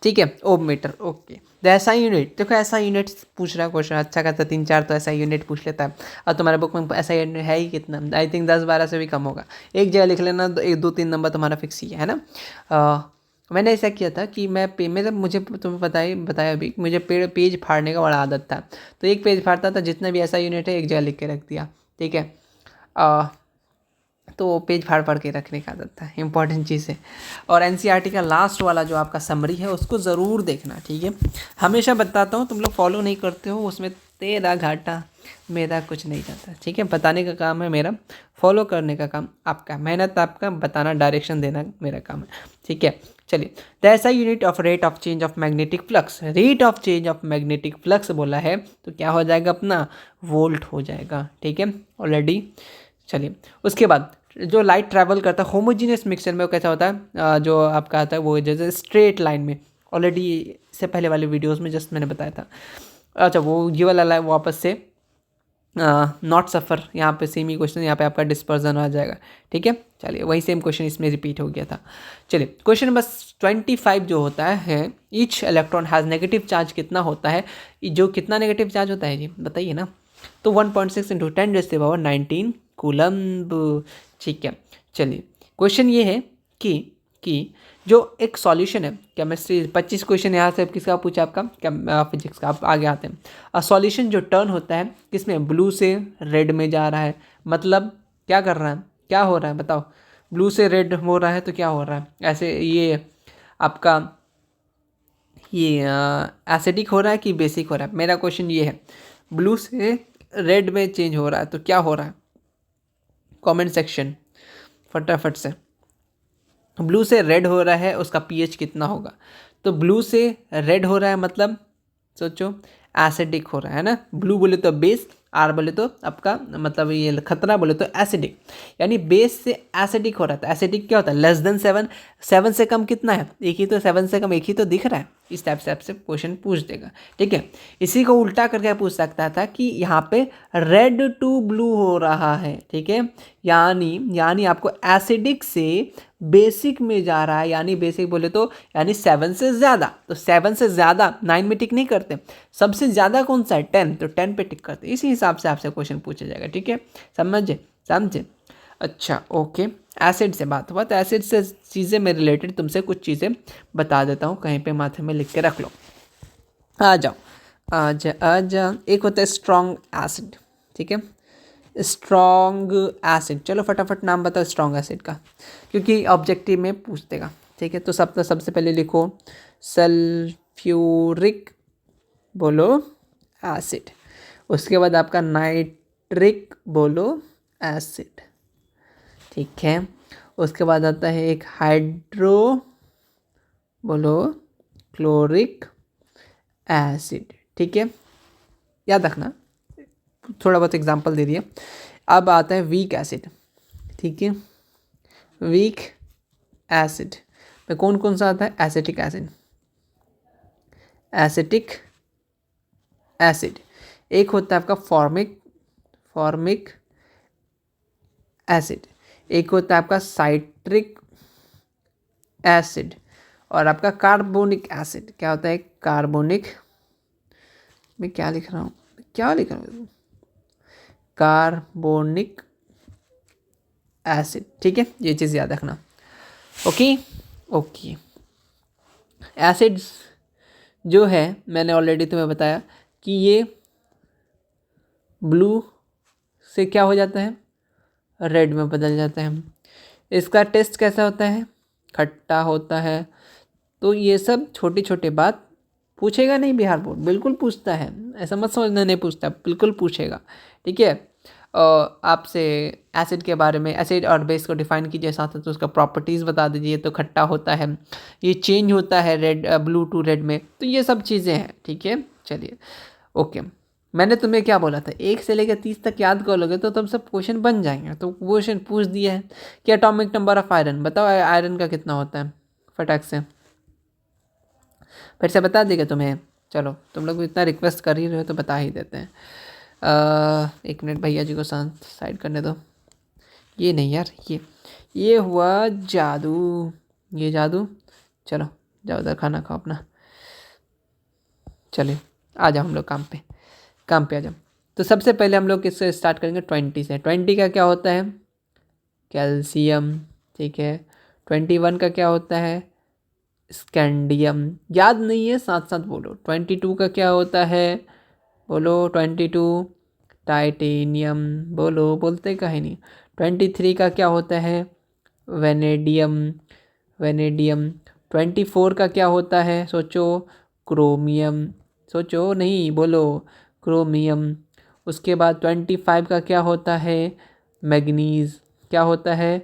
Speaker 1: ठीक है, ohm meter, okay. The SI unit, देखो एसआई यूनिट पूछ रहा है क्वेश्चन, अच्छा खासा 3-4 तो एसआई यूनिट पूछ लेता है, और तुम्हारे बुक में एसआई यूनिट है ही कितना, आई थिंक 10-12 से भी कम होगा, एक जगह लिख लेना, 1-2-3 नंबर तुम्हारा फिक्स ही है ना। मैंने ऐसा किया था कि मुझे तुम्हें बताया अभी, मुझे पेज फाड़ने का बड़ा आदत था, तो एक पेज फाड़ता था, जितना भी ऐसा यूनिट है एक जगह लिख के रख दिया, ठीक है। तो वो पेज फाड़ फाड़ के रखने का आदत था, इंपॉर्टेंट चीज़ है। और एनसीईआरटी का लास्ट वाला जो आपका समरी है उसको ज़रूर देखना, ठीक है। हमेशा बताता हूँ, तुम लोग फॉलो नहीं करते हो, उसमें तेरा घाटा मेरा कुछ नहीं जाता, ठीक है। बताने का काम है मेरा, फॉलो करने का काम आपका, मेहनत आपका, बताना, डायरेक्शन देना मेरा काम है, ठीक है। चलिए, द ऐसा unit of rate of change of magnetic flux, rate of change of magnetic flux बोला है तो क्या हो जाएगा अपना, वोल्ट हो जाएगा, ठीक है ऑलरेडी। चलिए, उसके बाद जो लाइट ट्रैवल करता है होमोजीनियस मिक्सचर में, वो कैसा होता है, जो आपका आता है वो जैसे स्ट्रेट लाइन में, ऑलरेडी इससे पहले वाले वीडियोस में जस्ट मैंने बताया था। अच्छा, वो ये वाला वापस से नॉट सफ़र, यहाँ पे सेम ही क्वेश्चन, यहाँ पे आपका डिस्पर्जन आ जाएगा, ठीक है। चलिए, वही सेम क्वेश्चन इसमें रिपीट हो गया था। चलिए, क्वेश्चन नंबर 25 जो होता है, each electron has negative charge कितना होता है, जो कितना नेगेटिव चार्ज होता है जी बताइए ना। तो 1.6 × 10⁻19 कूलम्ब, ठीक है। चलिए, क्वेश्चन ये है कि जो एक सॉल्यूशन है केमिस्ट्री, 25 क्वेश्चन यहाँ से किसका पूछा आपका, फिजिक्स का। आप आगे आते हैं, सॉल्यूशन जो टर्न होता है किसमें, ब्लू से रेड में जा रहा है, मतलब क्या कर रहा है, क्या हो रहा है बताओ, ब्लू से रेड हो रहा है तो क्या हो रहा है, ऐसे ये आपका ये एसिडिक हो रहा है कि बेसिक हो रहा है। मेरा क्वेश्चन ये है, ब्लू से रेड में चेंज हो रहा है तो क्या हो रहा है, कमेंट सेक्शन फटाफट से। ब्लू से रेड हो रहा है, उसका पीएच कितना होगा, तो ब्लू से रेड हो रहा है मतलब सोचो एसिडिक हो रहा है ना, ब्लू बोले तो बेस, आर बोले तो आपका मतलब ये खतरा, बोले तो एसिडिक, यानी बेस से एसिडिक हो रहा था। एसिडिक क्या होता है, लेस देन 7, 7 से कम कितना है, एक ही तो, 7 से कम एक ही तो दिख रहा है, इस टाइप से आपसे क्वेश्चन पूछ देगा, ठीक है। इसी को उल्टा करके पूछ सकता था कि यहाँ पे रेड टू ब्लू हो रहा है, ठीक है, यानी आपको एसिडिक से बेसिक में जा रहा है, यानी बेसिक बोले तो यानी 7 से ज़्यादा, तो 7 से ज़्यादा 9 में टिक नहीं करते, सबसे ज़्यादा कौन सा है 10, तो 10 पे टिक करते, इसी हिसाब से आपसे क्वेश्चन पूछा जाएगा, ठीक है, समझे। अच्छा ओके, एसिड से बात हुआ, तो एसिड से चीज़ें में रिलेटेड तुमसे कुछ चीज़ें बता देता हूँ, कहीं पे माथे में लिख के रख लो। आ जाओ। एक होता है स्ट्रॉन्ग एसिड, ठीक है, स्ट्रॉन्ग एसिड, चलो फटाफट नाम बताओ स्ट्रॉन्ग एसिड का, क्योंकि ऑब्जेक्टिव में पूछ देगा, ठीक है। तो सबसे पहले लिखो सल्फ्यूरिक बोलो एसिड, उसके बाद आपका नाइट्रिक बोलो एसिड, ठीक है। उसके बाद आता है एक हाइड्रो बोलो क्लोरिक एसिड, ठीक है, याद रखना, थोड़ा बहुत एग्जांपल दे दिया। अब आता है वीक एसिड, ठीक है, वीक एसिड में कौन कौन सा आता है, एसिटिक एसिड, एक होता है आपका फॉर्मिक एसिड, एक होता है आपका साइट्रिक एसिड, और आपका कार्बोनिक एसिड, क्या होता है कार्बोनिक, मैं क्या लिख रहा हूँ कार्बोनिक एसिड, ठीक है, ये चीज़ याद रखना। ओके, एसिड्स जो है मैंने ऑलरेडी तुम्हें बताया कि ये ब्लू से क्या हो जाता है, रेड में बदल जाता है। इसका टेस्ट कैसा होता है, खट्टा होता है। तो ये सब छोटी छोटी बात पूछेगा नहीं बिहार बोर्ड, बिल्कुल पूछता है, ऐसा मत समझना नहीं पूछता, बिल्कुल पूछेगा, ठीक है। आपसे एसिड के बारे में, एसिड और बेस को डिफाइन कीजिए, साथ तो उसका प्रॉपर्टीज़ बता दीजिए, तो खट्टा होता है, ये चेंज होता है रेड ब्लू टू रेड में, तो ये सब चीज़ें हैं, ठीक है। चलिए ओके, मैंने तुम्हें क्या बोला था, 1 से लेकर 30 तक याद कर लोगे तो तुम सब क्वेश्चन बन जाएंगे। तो क्वेश्चन पूछ दिया है कि एटॉमिक नंबर ऑफ आयरन बताओ, आयरन का कितना होता है, फटाक से फिर से बता देगा तुम्हें। चलो, तुम लोग इतना रिक्वेस्ट कर ही रहे हो तो बता ही देते हैं। 1 मिनट भैया जी को शांत साइड करने दो, ये नहीं यार, ये हुआ जादू, ये जादू। चलो जाओ उधर खाना खाओ अपना, चलिए आ जाओ हम लोग काम पे आ जाओ। तो सबसे पहले हम लोग किससे स्टार्ट करेंगे, 20 से। 20 का क्या होता है, कैल्शियम, ठीक है। 21 का क्या होता है, स्कैंडियम, याद नहीं है साथ साथ बोलो। 22 का क्या होता है, बोलो 22, टाइटेनियम, बोलते कहीं नहीं। 23 का क्या होता है? वेनेडियम। वेनेडियम। 24 का क्या होता है? सोचो। क्रोमियम। सोचो, नहीं बोलो। क्रोमियम। उसके बाद 25 का क्या होता है? मैग्नीज। क्या होता है?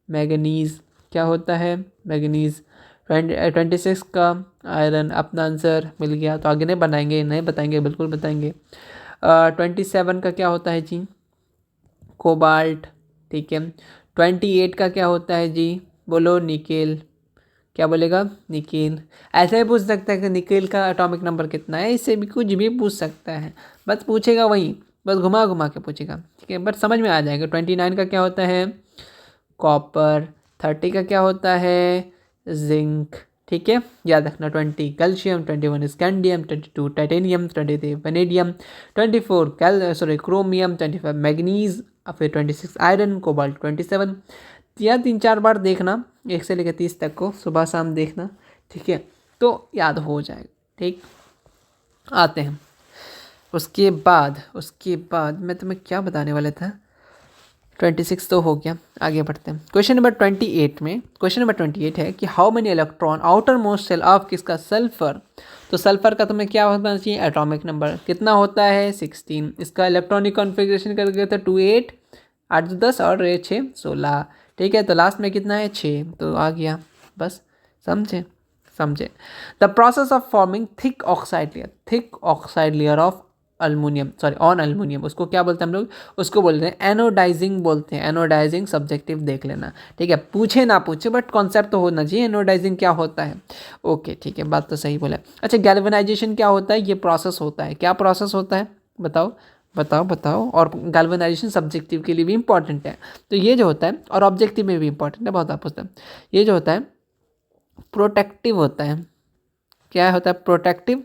Speaker 1: मैग्नीज। क्या होता है? मैग्नीज। 26 का आयरन। अपना आंसर मिल गया, तो आगे नहीं बनाएंगे, नहीं बताएंगे, बिल्कुल बताएंगे। 27 का क्या होता है जी? कोबाल्ट। ठीक है। 28 का क्या होता है जी? बोलो। निकेल। क्या बोलेगा? निकेल। ऐसे भी पूछ सकता है कि निकेल का एटॉमिक नंबर कितना है, इससे भी कुछ भी पूछ सकता है, बस पूछेगा वही, बस घुमा घुमा के पूछेगा, ठीक है, बट समझ में आ जाएगा। 29 का क्या होता है? कॉपर। 30 का क्या होता है? जिंक। ठीक है, याद रखना। 20 calcium, 21 scandium, 22 titanium, 23 vanadium, 24 chromium, 25 manganese, फिर 26 आयरन, कोबाल्ट 27। या 3-4 बार देखना, 1 से लेकर 30 तक को सुबह शाम देखना, ठीक है, तो याद हो जाएगा। ठीक, आते हैं उसके बाद मैं तुम्हें क्या बताने वाला था। 26 तो हो गया, आगे बढ़ते हैं। क्वेश्चन नंबर 28 है कि how many electron outermost shell of किसका? सल्फर। तो सल्फर का तुम्हें क्या होना चाहिए? एटॉमिक नंबर कितना होता है? 16। इसका इलेक्ट्रॉनिक कॉन्फ़िगरेशन कर गया था 2 8, 8 2 10 और 6 16। ठीक है, तो लास्ट में कितना है? 6, तो आ गया। बस समझे? The process of forming thick oxide layer of on aluminium, उसको क्या बोलते हैं हम लोग? उसको बोलते हैं एनोडाइजिंग बोलते हैं। एनोडाइजिंग सब्जेक्टिव देख लेना, ठीक है, पूछे ना पूछे बट कॉन्सेप्ट तो होना चाहिए एनोडाइजिंग क्या होता है। ओके, ठीक है, बात तो सही बोला। अच्छा, गैल्वेनाइजेशन क्या होता है? ये प्रोसेस होता है। क्या प्रोसेस होता है? बताओ। और गैल्वेनाइजेशन सब्जेक्टिव के लिए भी इंपॉर्टेंट है, तो ये जो होता है, और ऑब्जेक्टिव में भी इंपॉर्टेंट है, बहुत आप पूछते हैं। ये जो होता है प्रोटेक्टिव होता है। क्या होता है? प्रोटेक्टिव।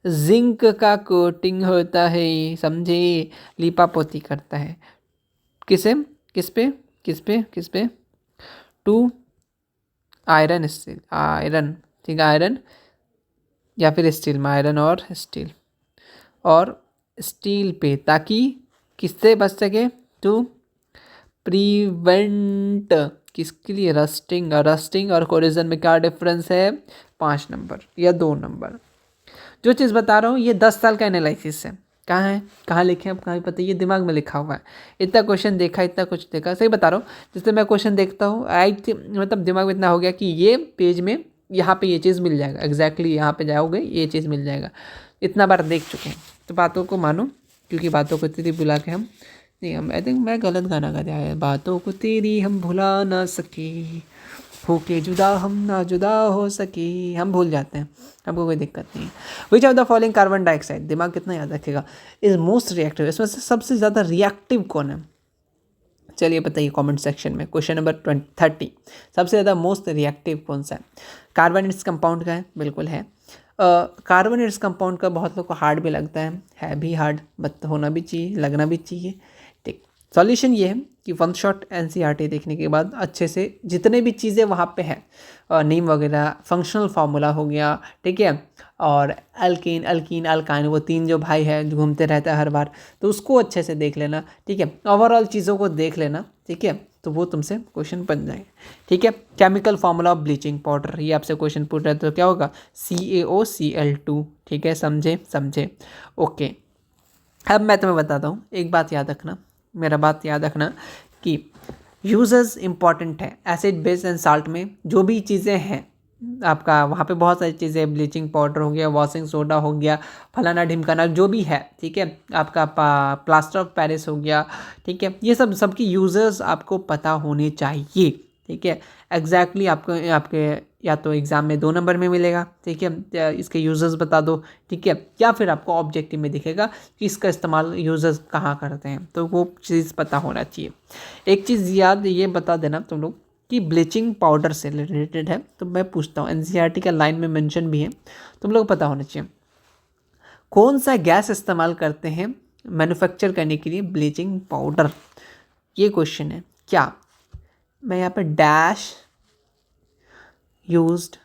Speaker 1: जिंक का कोटिंग होता है, समझे? लिपापोती करता है। किसे? किस पे? टू आयरन स्टील, आयरन, ठीक है, आयरन या फिर स्टील में, आयरन और स्टील पे, ताकि किससे बच सके? टू प्रिवेंट, किसके लिए? रस्टिंग और कोरिजन में क्या डिफरेंस है? 5 नंबर या 2 नंबर। जो चीज़ बता रहा हूँ ये 10 साल का एनालिसिस है। कहाँ है, कहाँ लिखे हैं, कहाँ पता है? ये दिमाग में लिखा हुआ है। इतना क्वेश्चन देखा, इतना कुछ देखा, सही बता रहा हूँ। जैसे मैं क्वेश्चन देखता हूँ, मतलब दिमाग में इतना हो गया कि ये पेज में यहाँ पे ये चीज़ मिल जाएगा, एग्जैक्टली यहाँ पे जाओगे ये चीज़ मिल जाएगा। इतना बार देख चुके हैं, तो बातों को मानो, क्योंकि बातों को तेरी बुला के हम नहीं, हम आई थिंक मैं गलत गाना गा दिया है। बातों को तेरी हम भुला ना सके, होके जुदा हम ना जुदा हो सके, हम भूल जाते हैं, हमको कोई दिक्कत नहीं है। Which of the following carbon dioxide, दिमाग कितना याद रखेगा, इज मोस्ट रिएक्टिव, इसमें से सबसे ज़्यादा रिएक्टिव कौन है? चलिए बताइए कमेंट सेक्शन में। क्वेश्चन नंबर 30, सबसे ज़्यादा मोस्ट रिएक्टिव कौन सा है? कार्बन इट्स कंपाउंड का है, बिल्कुल है। कार्बन इट्स कंपाउंड का बहुत लोग को हार्ड भी लगता है भी हार्ड, बट होना भी चाहिए, लगना भी चाहिए। ठीक, सॉल्यूशन ये है कि वन शॉट एनसीईआरटी देखने के बाद अच्छे से जितने भी चीज़ें वहाँ पे हैं, नीम वगैरह, फंक्शनल फार्मूला हो गया, ठीक है, और अल्कीन अल्कीन अल्काइन, वो 3 जो भाई है जो घूमते रहता है हर बार, तो उसको अच्छे से देख लेना, ठीक है, ओवरऑल चीज़ों को देख लेना, ठीक है, तो वो तुमसे क्वेश्चन बन जाएगा, ठीक है। Chemical formula of bleaching powder, ये आपसे क्वेश्चन पूछ रहे तो क्या होगा? CaOCl2, ठीक है, समझे? ओके, अब मैं तुम्हें बताता हूँ, एक बात याद रखना, मेरा बात याद रखना कि यूजेस इंपॉर्टेंट है। एसिड बेस एंड साल्ट में जो भी चीज़ें हैं आपका, वहाँ पे बहुत सारी चीज़ें, ब्लीचिंग पाउडर हो गया, वॉशिंग सोडा हो गया, फलाना ढिमकाना जो भी है, ठीक है, आपका प्लास्टर ऑफ पेरिस हो गया, ठीक है, ये सब सबकी यूजर्स आपको पता होने चाहिए, ठीक है। एग्जैक्टली आपको आपके या तो एग्ज़ाम में 2 नंबर में मिलेगा, ठीक है, इसके यूजर्स बता दो, ठीक है, या फिर आपको ऑब्जेक्टिव में दिखेगा कि इसका इस्तेमाल यूजर्स कहाँ करते हैं, तो वो चीज़ पता होना चाहिए। एक चीज़ याद ये बता देना तुम लोग कि ब्लीचिंग पाउडर से रिलेटेड है, तो मैं पूछता हूँ, एनसीईआरटी का लाइन में मेंशन भी है, तुम लोग पता होना चाहिए, कौन सा गैस इस्तेमाल करते हैं मैन्युफैक्चर करने के लिए ब्लीचिंग पाउडर? ये क्वेश्चन है। क्या मैं यहाँ पे डैश यूज्ड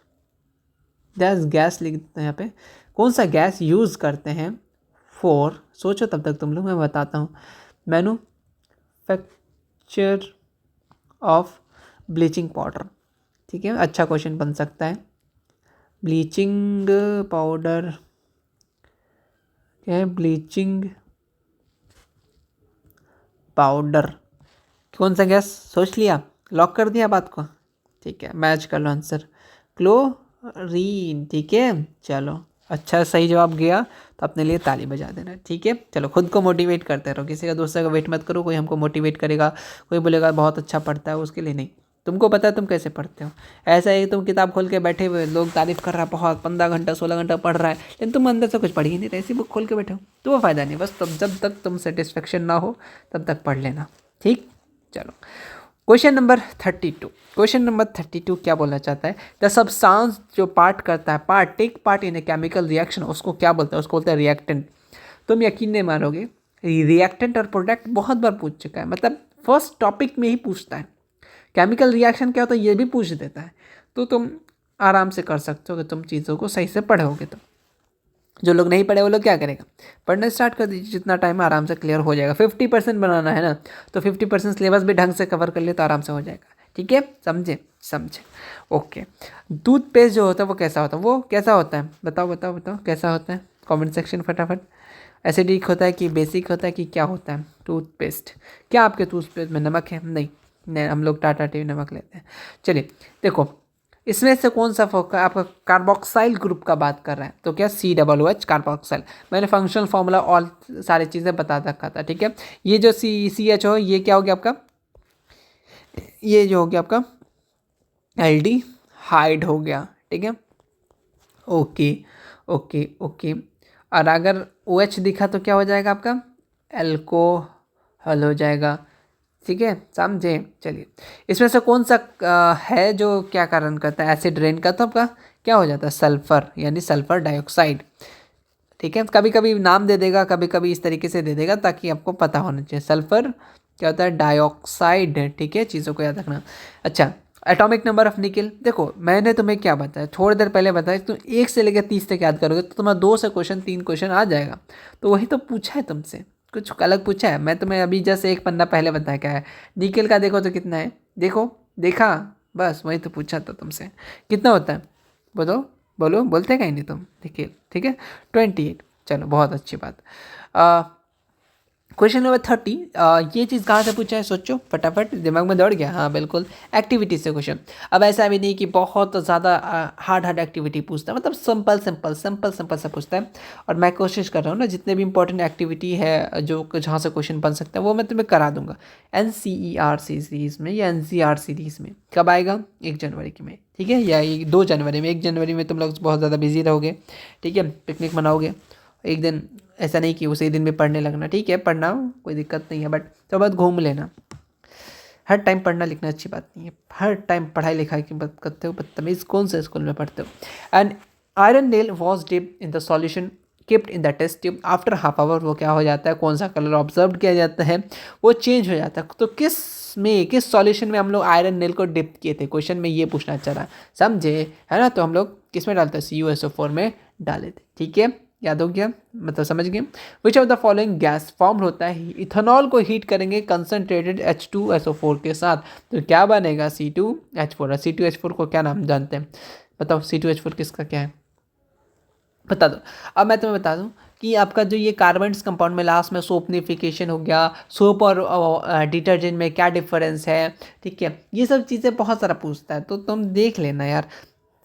Speaker 1: गैस लिख देता हूँ यहाँ पे, कौन सा गैस यूज़ करते हैं फॉर, सोचो तब तक तुम लोग, मैं बताता हूँ, मैन्युफैक्चर ऑफ ब्लीचिंग पाउडर। ठीक है, अच्छा क्वेश्चन बन सकता है। ब्लीचिंग पाउडर क्या है? ब्लीचिंग पाउडर कौन सा गैस सोच लिया, लॉक कर दिया बात को? ठीक है, मैच कर लो आंसर, क्लोरीन। ठीक है, चलो अच्छा सही जवाब गया तो अपने लिए ताली बजा देना। ठीक है, चलो खुद को मोटिवेट करते रहो, किसी का दूसरे का वेट मत करो। कोई हमको मोटिवेट करेगा, कोई बोलेगा बहुत अच्छा पढ़ता है, उसके लिए नहीं। तुमको पता है तुम कैसे पढ़ते हो। ऐसा है तुम किताब खोल के बैठे हुए, लोग तारीफ कर रहा है बहुत, 15 घंटा 16 घंटा पढ़ रहा है, लेकिन तुम अंदर से कुछ पढ़ ही नहीं रहे, ऐसी बुक खोल के बैठे हो तो वो फ़ायदा नहीं। बस तब जब तक तुम सेटिस्फेक्शन ना हो तब तक पढ़ लेना। ठीक, चलो क्वेश्चन नंबर 32। क्वेश्चन नंबर 32 क्या बोलना चाहता है? द सब्सटेंस जो पार्ट करता है, take part in a chemical reaction, उसको क्या बोलते हैं? उसको बोलते हैं रिएक्टेंट। तुम यकीन नहीं मारोगे, रिएक्टेंट और प्रोडक्ट बहुत बार पूछ चुका है, मतलब फर्स्ट टॉपिक में ही पूछता है। केमिकल रिएक्शन क्या होता है ये भी पूछ देता है। तो तुम आराम से कर सकते हो कि तुम चीज़ों को सही से पढ़ोगे तो। जो लोग नहीं पढ़े वो लोग क्या करेगा, पढ़ना स्टार्ट कर दीजिए, जितना टाइम आराम से क्लियर हो जाएगा। 50% बनाना है ना, तो 50% सिलेबस भी ढंग से कवर कर ले तो आराम से हो जाएगा। ठीक है, समझे समझे, ओके। टूथपेस्ट जो होता है वो कैसा होता है? वो कैसा होता है बताओ बताओ बताओ, कैसा होता है? कमेंट सेक्शन फटाफट। एसिडिक होता है कि बेसिक होता है कि क्या होता है टूथपेस्ट? क्या आपके टूथपेस्ट में नमक है? नहीं नहीं, हम लोग टाटा टी नमक लेते हैं। चलिए देखो, इसमें से कौन सा फोका आपका कार्बोक्साइल ग्रुप का बात कर रहा है, तो क्या COOH कार्बोक्साइल। मैंने फंक्शनल फार्मूला और सारी चीज़ें बता रखा था। ठीक है, ये जो CH हो ये क्या हो गया आपका, ये जो हो गया आपका LD हाइड हो गया। ठीक है, ओके ओके ओके। और अगर OH दिखा तो क्या हो जाएगा आपका, एल्कोहल हो जाएगा। ठीक है, समझे। चलिए, इसमें से कौन सा है जो क्या कारण करता है एसिड रेन का? तो आपका क्या हो जाता है, सल्फर, यानी सल्फर डाइऑक्साइड। ठीक है, कभी कभी नाम दे देगा, कभी कभी इस तरीके से दे देगा ताकि आपको पता होना चाहिए। सल्फर क्या होता है, डाइऑक्साइड। ठीक है, चीज़ों को याद रखना। अच्छा, एटॉमिक नंबर ऑफ निकेल, देखो मैंने तुम्हें क्या बताया थोड़ी देर पहले बताया, तुम 1 से लेकर 30 तक याद करोगे तो तुम्हारा 2 से क्वेश्चन 3 क्वेश्चन आ जाएगा। तो वही तो पूछा है तुमसे, कुछ अलग पूछा है? मैं तुम्हें अभी जैसे एक पन्ना पहले बताया क्या है, निकेल का देखो तो कितना है, देखो देखा, बस वही तो पूछा था तुमसे। कितना होता है बोलो बोलो, बोलते कहीं नहीं तुम। निकेल ठीक है 28। चलो बहुत अच्छी बात। क्वेश्चन नंबर 30, ये चीज़ कहाँ से पूछा है सोचो फटाफट, दिमाग में दौड़ गया? हाँ बिल्कुल, एक्टिविटी से क्वेश्चन। अब ऐसा भी नहीं कि बहुत ज़्यादा हार्ड एक्टिविटी पूछता है, मतलब सिंपल सिंपल सिंपल सिंपल सा पूछता है। और मैं कोशिश कर रहा हूँ ना, जितने भी इंपॉर्टेंट एक्टिविटी है जो जहाँ से क्वेश्चन बन सकता है वो मैं तुम्हें करा दूंगा NCER सीरीज़ में या NCR सीरीज़ में। कब आएगा? 1 जनवरी की में, ठीक है, या 2 जनवरी में। 1 जनवरी में तुम लोग बहुत ज़्यादा बिजी रहोगे, ठीक है, पिकनिक मनाओगे एक दिन, ऐसा नहीं कि उसी दिन भी पढ़ने लगना। ठीक है, पढ़ना कोई दिक्कत नहीं है, बट तो बाद घूम लेना। हर टाइम पढ़ना लिखना अच्छी बात नहीं है, हर टाइम पढ़ाई लिखाई की बात करते हो, बदतमीज कौन से स्कूल में पढ़ते हो? And iron nail was dip in the solution kept in the test tube after half hour. वो क्या हो जाता है, कौन सा कलर ऑब्जर्व किया जाता है, वो चेंज हो जाता है। तो किस सॉल्यूशन में हम लोग आयरन नेल को डिप किए थे, क्वेश्चन में ये पूछना चाह रहा, समझे है ना? तो हम लोग किस में डालते हैं, CuSO4 में डाले थे। ठीक है, याद हो गया, मतलब समझ गए। Which of the following gas form होता है, इथेनॉल को हीट करेंगे कंसनट्रेटेड H2SO4 के साथ, तो क्या बनेगा, C2H4। C2H4 को क्या नाम जानते हैं बताओ, C2H4 किसका क्या है बता दो। अब मैं तुम्हें बता दूं कि आपका जो ये कार्बन्स कंपाउंड में लास्ट में सोपनिफिकेशन हो गया, सोप और डिटर्जेंट में क्या डिफरेंस है, ठीक है, ये सब चीज़ें बहुत सारा पूछता है। तो तुम देख लेना यार,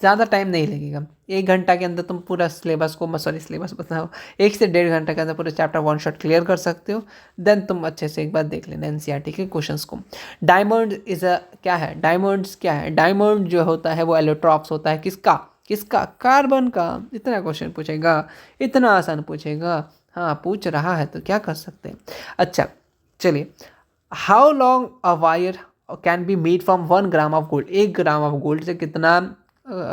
Speaker 1: ज़्यादा टाइम नहीं लगेगा, 1 घंटा के अंदर तुम पूरा सिलेबस को, सॉरी सिलेबस बताओ, 1 से 1.5 घंटे के अंदर पूरा चैप्टर 1 शॉट क्लियर कर सकते हो। देन तुम अच्छे से एक बार देख लेना NCERT के क्वेश्चंस को। डायमंड इज अ क्या है, डायमंड्स क्या है? डायमंड जो होता है वो एलोट्रॉप्स होता है, किसका किसका, कार्बन का। इतना क्वेश्चन पूछेगा, इतना आसान पूछेगा, हाँ पूछ रहा है तो क्या कर सकते हैं। अच्छा चलिए, how long a wire can be made from 1 gram of gold. 1 gram of gold से कितना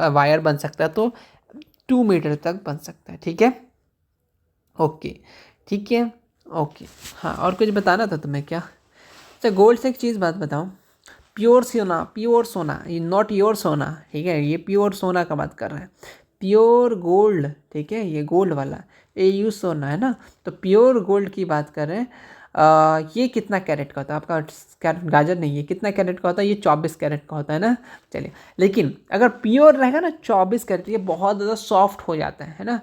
Speaker 1: वायर बन सकता है, तो 2 मीटर तक बन सकता है। ठीक है, ओके ठीक है, ओके। हाँ और कुछ बताना था तुम्हें क्या? अच्छा गोल्ड से एक चीज़ बात बताओ, प्योर सोना, ये नॉट योर सोना, ठीक है, ये प्योर सोना का बात कर रहा है, प्योर गोल्ड। ठीक है, ये गोल्ड वाला, AU सोना है ना, तो प्योर गोल्ड की बात कर रहे हैं। ये कितना कैरेट का होता है आपका गाजर नहीं, ये कितना कैरेट का होता है, ये 24 कैरेट का होता है ना। चलिए, लेकिन अगर प्योर रहेगा ना 24 कैरेट, ये बहुत ज़्यादा सॉफ्ट हो जाता है ना,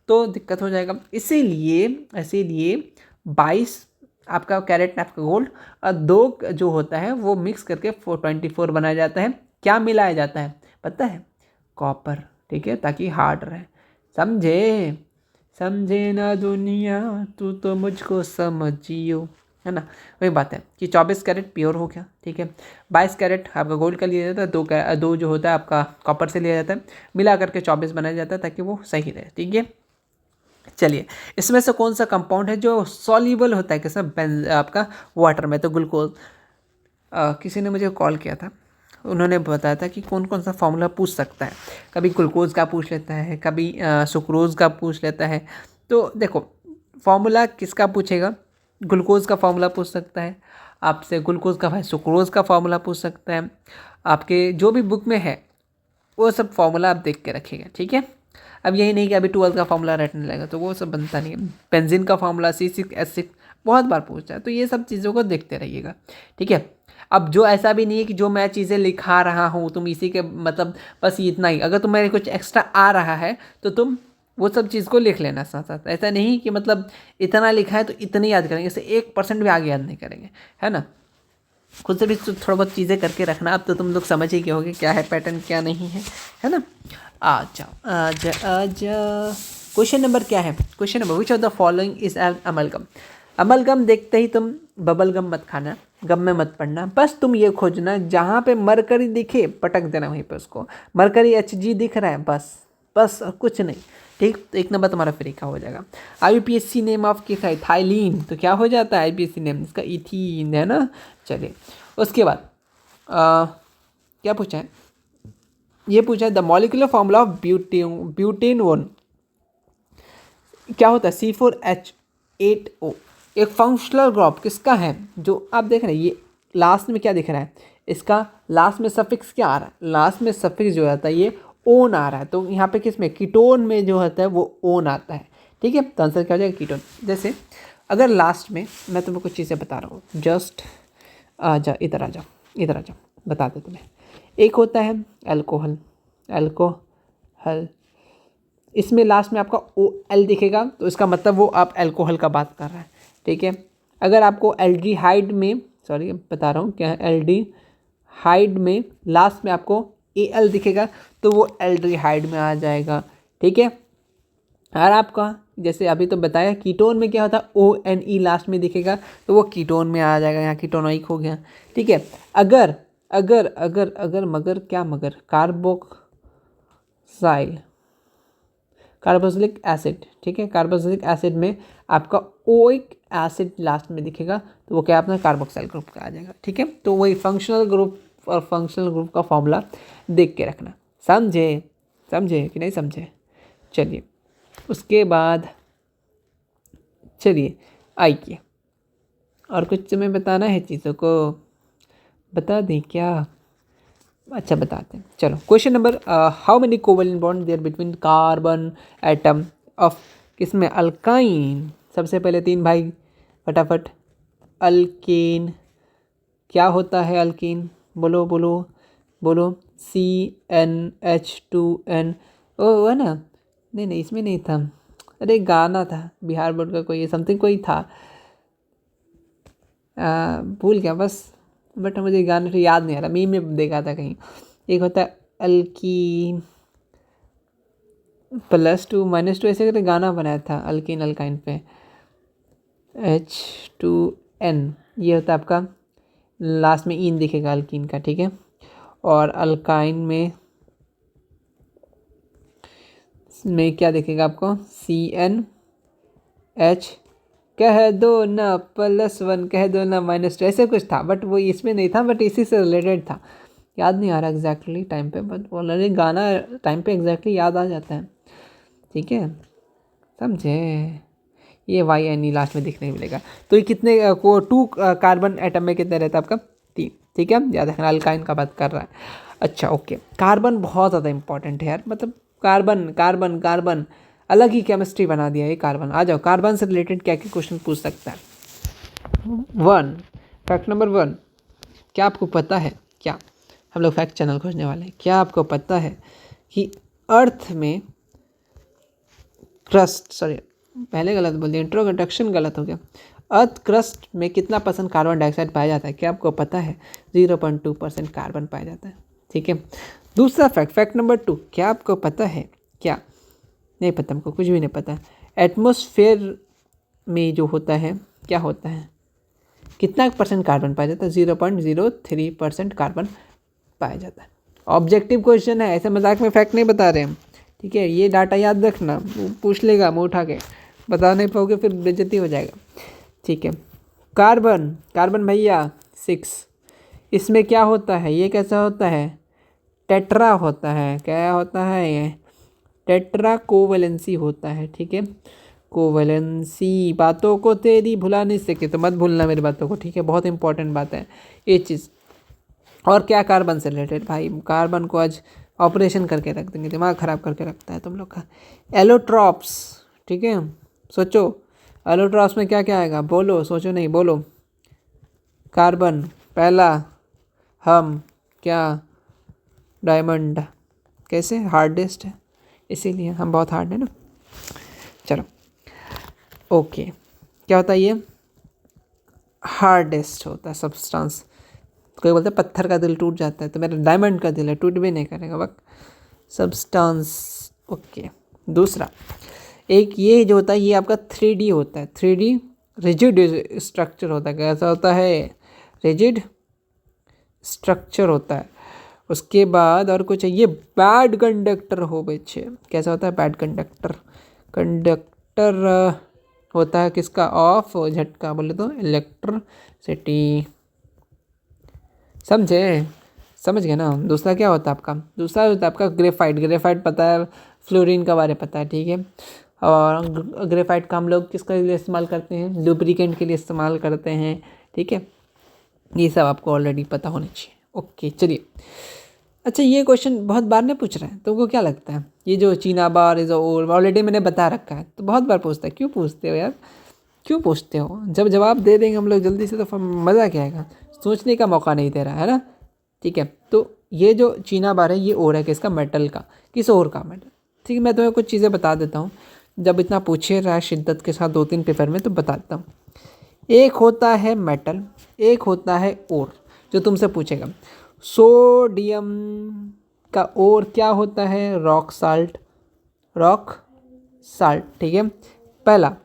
Speaker 1: तो दिक्कत हो जाएगा। इसीलिए 22 आपका कैरेट आपका गोल्ड और 2 जो होता है वो मिक्स करके 424 बनाया जाता है। क्या मिलाया जाता है पता है? कॉपर, ठीक है, ताकि हार्ड रहे। समझे? समझे ना दुनिया तू तो मुझको समझियो, है ना। वही बात है कि 24 कैरेट प्योर हो गया, ठीक है। 22 कैरेट आपका गोल्ड का लिया जाता है, दो जो होता है आपका कॉपर से लिया जाता है, मिला करके 24 बनाया जाता है ताकि वो सही रहे, ठीक है। चलिए, इसमें से कौन सा कंपाउंड है जो सॉल्युबल होता है किसमें? आपका वाटर में। तो ग्लूकोज। किसी ने मुझे कॉल किया था, उन्होंने बताया था कि कौन कौन सा फार्मूला पूछ सकता है। कभी ग्लूकोज का पूछ लेता है, कभी सुक्रोज का पूछ लेता है। तो देखो, फार्मूला किसका पूछेगा? ग्लूकोज का फार्मूला पूछ सकता है आपसे, ग्लूकोज का भाई सुक्रोज का फार्मूला पूछ सकता है। आपके जो भी बुक में है वो सब फार्मूला आप देख के रखिएगा, ठीक है। अब यही नहीं कि अभी 12 का फार्मूला रटने लगेगा, तो वो सब बनता नहीं है। बेंजीन का फार्मूला C6H6 बहुत बार पूछता है, तो ये सब चीज़ों को देखते रहिएगा, ठीक है। अब जो ऐसा भी नहीं है कि जो मैं चीज़ें लिखा रहा हूँ तुम इसी के मतलब बस इतना ही, अगर तुम्हें कुछ एक्स्ट्रा आ रहा है तो तुम वो सब चीज़ को लिख लेना साथ साथ। ऐसा नहीं कि मतलब इतना लिखा है तो इतने याद करेंगे, इससे 1% भी आगे याद नहीं करेंगे, है ना। खुद से भी थोड़ा बहुत चीज़ें करके रखना। अब तो तुम लोग समझ ही गए होगे क्या है पैटर्न क्या नहीं है ना। आ जाओ आ जा। क्वेश्चन नंबर क्या है? Question number, which of the following is an amalgam. Amalgam देखते ही तुम बबल गम मत खाना, गम में मत पड़ना, बस तुम ये खोजना जहाँ पे मरकरी दिखे पटक देना वहीं पे उसको। मरकरी Hg दिख रहा है, बस और कुछ नहीं, ठीक। तो 1 नंबर तुम्हारा फ्री का हो जाएगा। IUPAC नेम ऑफ किस है? थाइलीन। तो क्या हो जाता है IUPAC नेम? इसका इथीन है ना। चलिए, उसके बाद क्या पूछा है? ये पूछा है the molecular formula of butane 1 क्या होता है? C4H8O। एक फंक्शनल ग्रुप किसका है? जो आप देख रहे हैं ये लास्ट में क्या दिख रहा है, इसका लास्ट में सफिक्स क्या आ रहा है? लास्ट में सफिक्स जो आता है ये ओन आ रहा है। तो यहाँ पे किस में? कीटोन में जो होता है वो ओन आता है, ठीक है। तो आंसर क्या हो जाएगा? कीटोन। जैसे अगर लास्ट में मैं तुम्हें कुछ चीज़ें बता रहा हूँ, जस्ट आ जा, इधर आ जाओ, बता दे तुम्हें। एक होता है अल्कोहल, इसमें लास्ट में आपका OL दिखेगा तो इसका मतलब वो आप अल्कोहल का बात कर रहा है, ठीक है। अगर आपको एल्डिहाइड में, सॉरी बता रहा हूँ क्या है, एल्डिहाइड में लास्ट में आपको AL दिखेगा तो वो एल्डिहाइड में आ जाएगा, ठीक है। और आपका जैसे अभी तो बताया कीटोन में क्या होता है, ONE लास्ट में दिखेगा तो वो कीटोन में आ जाएगा, यहाँ कीटोनोइक हो गया, ठीक है। अगर अगर अगर अगर मगर क्या मगर कार्बोक्सिलिक एसिड, ठीक है। कार्बोक्सिलिक एसिड में आपका ओइक एसिड लास्ट में दिखेगा तो वो क्या अपना कार्बोक्सिल ग्रुप का आ जाएगा, ठीक है। तो वही फंक्शनल ग्रुप और फंक्शनल ग्रुप का फॉर्मूला देख के रखना। समझे कि नहीं समझे? चलिए, उसके बाद चलिए आइए, और कुछ तुम्हें बताना है चीज़ों को, बता दें क्या? अच्छा बताते हैं, चलो। Question number, how many covalent bond there between carbon atom of किसमें? अल्काइन। सबसे पहले 3 भाई फटाफट। अल्केन क्या होता है? अल्केन बोलो। CnH2n। ओ है ना, नहीं इसमें नहीं था, अरे गाना था बिहार बोर्ड का कोई समथिंग कोई था, भूल गया बस, बट मुझे गाना तो याद नहीं आ रहा, मीम में देखा था कहीं। एक होता है अल्कीन +2 -2 ऐसे करके गाना बनाया था अल्कीन अल्काइन पे। H2n ये होता है आपका, लास्ट में इन दिखेगा अल्कीन का, ठीक है। और अल्काइन में क्या दिखेगा आपको? CnH कह दो ना +1 कह दो ना -2 ऐसे कुछ था, बट वो इसमें नहीं था, बट इसी से रिलेटेड था। याद नहीं आ रहा एग्जैक्टली टाइम पे, बट ऑलरेडी गाना टाइम पे एग्जैक्टली याद आ जाता है, ठीक है। समझे? ये YNE लास्ट में दिखने मिलेगा। तो ये कितने को 2 कार्बन एटम में कितने रहता है आपका? 3, ठीक है। याद रखना, अल्काइन का बात कर रहा है। अच्छा ओके, कार्बन बहुत ज़्यादा इंपॉर्टेंट है यार, मतलब कार्बन अलग ही केमिस्ट्री बना दिया ये कार्बन। आ जाओ, कार्बन से रिलेटेड क्या क्या क्वेश्चन पूछ सकता है? वन, फैक्ट नंबर वन, क्या आपको पता है, क्या हम लोग फैक्ट चैनल खोजने वाले हैं, क्या आपको पता है कि अर्थ में क्रस्ट, सॉरी पहले गलत बोल दिया, इंट्रोडक्शन गलत हो गया। अर्थ क्रस्ट में कितना परसेंट कार्बन डाइऑक्साइड पाया जाता है, क्या आपको पता है? 0.2% कार्बन पाया जाता है। ठीक है, दूसरा फैक्ट, फैक्ट नंबर टू, क्या आपको पता है, क्या नहीं पता, हमको कुछ भी नहीं पता, एटमॉस्फेयर में जो होता है क्या होता है, कितना परसेंट कार्बन पाया जाता है? 0.03% कार्बन पाया जाता है। ऑब्जेक्टिव क्वेश्चन है, ऐसे मजाक में फैक्ट नहीं बता रहे हम। ठीक है, ये डाटा याद रखना, वो पूछ लेगा मुँह उठा के, बता नहीं पाओगे फिर बेइज्जती हो जाएगा। ठीक है, कार्बन, कार्बन भैया 6, इसमें क्या होता है, ये कैसा होता है? टेट्रा होता है। क्या होता है ये? टेट्रा कोवैलेंसी होता है। ठीक है, कोवैलेंसी, बातों को तेरी भुला नहीं सके, तो मत भूलना मेरी बातों को। ठीक है, बहुत इंपॉर्टेंट बात है ये चीज़। और क्या कार्बन से रिलेटेड, भाई कार्बन को आज ऑपरेशन करके रख देंगे, दिमाग ख़राब करके रखता है तुम लोग का। एलोट्रॉप्स, ठीक है, सोचो एलोट्रॉप्स में क्या क्या आएगा, बोलो, सोचो नहीं, बोलो। कार्बन पहला, हम क्या, डायमंड, कैसे हार्डेस्ट है इसीलिए हम बहुत हार्ड है ना। चलो ओके, क्या होता है ये? हार्डेस्ट होता है सब्सटेंस। कोई बोलता है पत्थर का दिल टूट जाता है, तो मेरा डायमंड का दिल है, टूट भी नहीं करेगा वक्त। Substance, okay. दूसरा, एक ये जो होता है ये आपका 3D होता है। 3D रिजिड स्ट्रक्चर होता है। कैसा होता है? रिजिड स्ट्रक्चर होता है। उसके बाद और कुछ है, ये बैड कंडक्टर हो बच्चे। कैसा होता है? Bad conductor. कंडक्टर होता है किसका? ऑफ झटका बोले तो इलेक्ट्रिसिटी। समझे? समझ गए ना। दूसरा क्या होता है आपका? दूसरा होता है आपका ग्रेफाइट। ग्रेफाइट पता है, फ्लोरीन का बारे पता है, ठीक है। और ग्रेफाइट का हम लोग किसके लिए इस्तेमाल करते हैं? लुब्रिकेंट के लिए इस्तेमाल करते हैं, ठीक है। ये सब आपको ऑलरेडी पता होना चाहिए। ओके चलिए। अच्छा, ये क्वेश्चन बहुत बार ने पूछ रहे हैं, तुमको क्या लगता है? ये जो चीनाबार इज और ऑलरेडी मैंने बता रखा है, तो बहुत बार पूछता है। क्यों पूछते हो यार? क्यों पूछते हो? जब जवाब दे देंगे हम लोग जल्दी से तो फिर मज़ा क्या आएगा? सोचने का मौका नहीं दे रहा है ना। ठीक है, तो ये जो चीना बार है ये और है किसका? मेटल का। किस और का? मेटल। ठीक है, मैं तुम्हें कुछ चीज़ें बता देता हूँ, जब इतना पूछे रहा है शिद्दत के साथ 2-3 पेपर में तो बता देता हूँ। एक होता है मेटल, एक होता है और, जो तुमसे पूछेगा। सोडियम का और क्या होता है? Rock salt. रॉक साल्ट, ठीक है, पहला।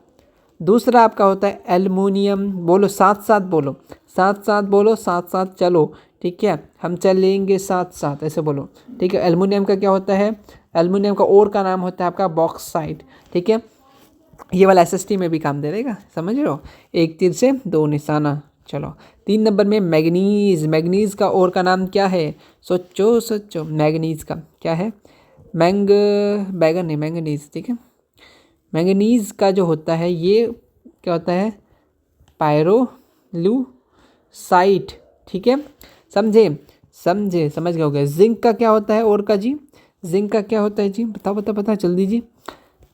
Speaker 1: दूसरा आपका होता है एल्युमिनियम। बोलो साथ साथ, बोलो साथ साथ, बोलो साथ साथ, चलो ठीक है, हम चलेंगे साथ साथ, ऐसे बोलो, ठीक है। एल्युमिनियम का क्या होता है? एल्युमिनियम का और का नाम होता है आपका बॉक्साइट, ठीक है। ये वाला एसएसटी में भी काम दे देगा, समझ रहे हो? एक तीर से दो निशाना। चलो 3 नंबर में मैग्नीज। मैग्नीज का और का नाम क्या है? सोचो सोचो, मैग्नीज का क्या है? बैगन नहीं, मैंगनीज, ठीक है। मैंगनीज का जो होता है ये क्या होता है? पायरोलुसाइट, ठीक है। समझे? समझे, समझ गए होगे। जिंक का क्या होता है और का जी? जिंक का क्या होता है जी? बताओ बताओ बताओ जल्दी जी,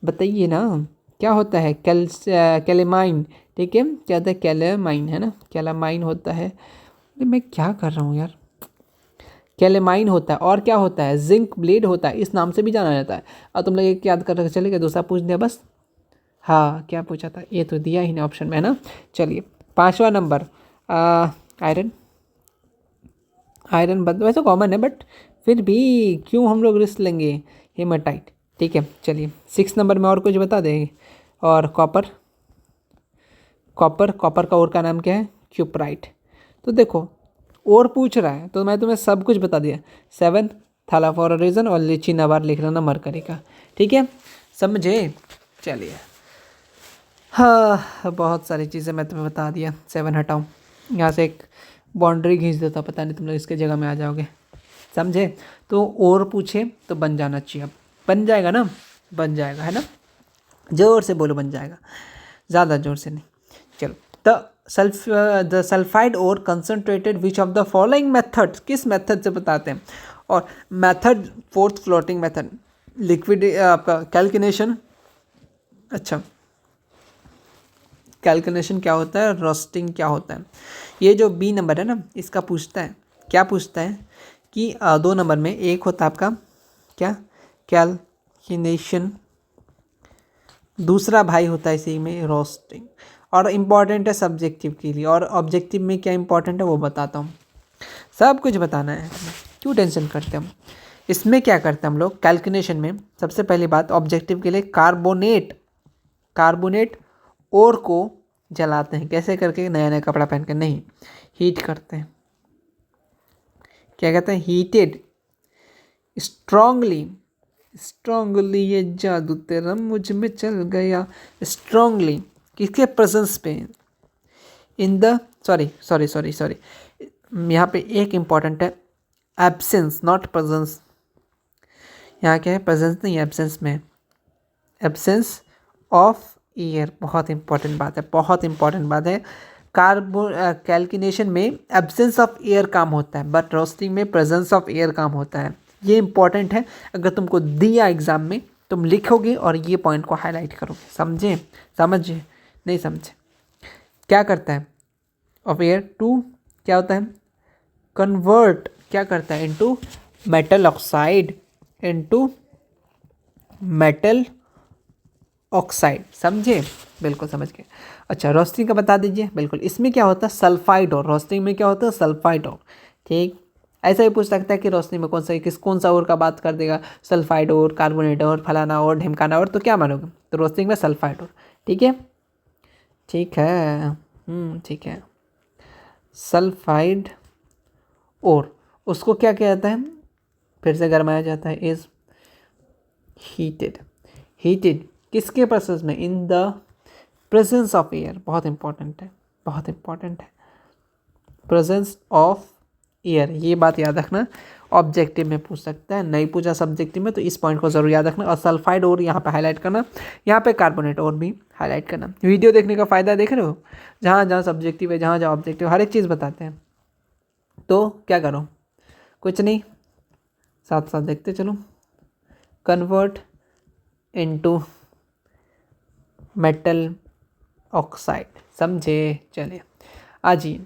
Speaker 1: बताइए ना। क्या होता है? कैलेमाइन, ठीक है। क्या होता है? कैलेमाइन, है ना, कैलेमाइन होता है। अरे मैं क्या कर रहा हूँ यार। कैलेमाइन होता है। और क्या होता है? जिंक ब्लेड होता है, इस नाम से भी जाना जाता है। और तुम लोग एक याद कर रखे, चलेगा दूसरा पूछ दिया बस। हाँ, क्या पूछा था? ये तो दिया ही नहीं ऑप्शन में, है ना। चलिए 5वां नंबर, आयरन। आयरन वैसे कॉमन है, बट फिर भी क्यों हम लोग रिस्क लेंगे? हेमाटाइट, ठीक है। चलिए 6 नंबर में और कुछ बता देंगे। और कॉपर। कॉपर, कॉपर का और का नाम क्या है? क्यूपराइट। तो देखो और पूछ रहा है तो मैं तुम्हें सब कुछ बता दिया। 7 थाला फॉर अ रीजन, और लीची नवार लिख लेना मरकरी का, ठीक है, समझे। चलिए, हाँ बहुत सारी चीज़ें मैं तुम्हें बता दिया। 7 हटाऊँ, यहाँ से एक बाउंड्री खींच देता, पता नहीं तुम लोग इसके जगह में आ जाओगे, समझे। तो और पूछे तो बन जाना चाहिए। अब बन जाएगा ना? बन जाएगा, है ना। जोर से बोलो, बन जाएगा, ज़्यादा जोर से नहीं। चलो, द सल्फाइड और concentrated which of the following method, किस मेथड से बताते हैं? और method, fourth floating method, liquid आपका कैल्किनेशन, अच्छा कैल्कुलेशन क्या होता है, रोस्टिंग क्या होता है। ये जो बी नंबर है ना, इसका पूछता है, क्या पूछता है कि 2 नंबर में एक होता है आपका क्या, कैल्कुलेशन, दूसरा भाई होता है इसी में रोस्टिंग। और इम्पॉर्टेंट है सब्जेक्टिव के लिए, और ऑब्जेक्टिव में क्या इंपॉर्टेंट है वो बताता हूँ। सब कुछ बताना है, क्यों टेंशन करते हम। इसमें क्या करते हैं हम लोग कैलकुलेशन में, सबसे पहली बात ऑब्जेक्टिव के लिए कार्बोनेट ओर को जलाते हैं। कैसे करके, नया नया कपड़ा पहन कर नहीं, हीट करते हैं। क्या कहते हैं, हीटेड स्ट्रांगली ये जादू तेरा मुझ में चल गया। स्ट्रांगली किसके प्रेजेंस पे, इन द सॉरी यहाँ पे एक इंपॉर्टेंट है, एब्सेंस नॉट प्रेजेंस। यहाँ क्या है, प्रेजेंस नहीं, एब्सेंस में, एब्सेंस ऑफ एयर। बहुत इंपॉर्टेंट बात है। कैल्कुलेशन में एब्सेंस ऑफ एयर काम होता है, बट रोस्टिंग में प्रेजेंस ऑफ एयर काम होता है। ये इंपॉर्टेंट है, अगर तुमको दिया एग्जाम में तुम लिखोगे और ये पॉइंट को हाईलाइट करोगे। समझे नहीं समझे। क्या करता है ऑफ एयर टू, क्या होता है, कन्वर्ट, क्या करता है, इनटू मेटल ऑक्साइड, समझे, बिल्कुल समझ गए। अच्छा रोस्टिंग का बता दीजिए। बिल्कुल, इसमें क्या होता है, सल्फाइड और, रोस्टिंग में क्या होता है, सल्फाइड और। ठीक, ऐसा ही पूछ सकता है कि रोशनी में कौन सा और का बात कर देगा, सल्फाइड और, कार्बोनेट और, फलाना और, ढिमकाना और, तो क्या मानोगे, तो रोस्टिंग में सल्फाइड और। ठीक है, ठीक है, सल्फाइड और उसको क्या कहता है, फिर से गरमाया जाता है, इज हीटेड किसके प्रोसेस में, in the presence of air. बहुत इंपॉर्टेंट है, प्रेजेंस ऑफ एयर, ये बात याद रखना। ऑब्जेक्टिव में पूछ सकता है, नहीं पूछा सब्जेक्टिव में, तो इस पॉइंट को जरूर याद रखना। और सल्फाइड और यहाँ पे हाईलाइट करना, यहाँ पे कार्बोनेट और भी हाईलाइट करना। वीडियो देखने का फ़ायदा देख रहे हो, जहाँ जहाँ सब्जेक्टिव है, जहाँ जहाँ ऑब्जेक्टिव, हर एक चीज़ बताते हैं। तो क्या करो, कुछ नहीं, साथ साथ देखते चलो। कन्वर्ट इनटू मेटल ऑक्साइड, समझे। चलिए जी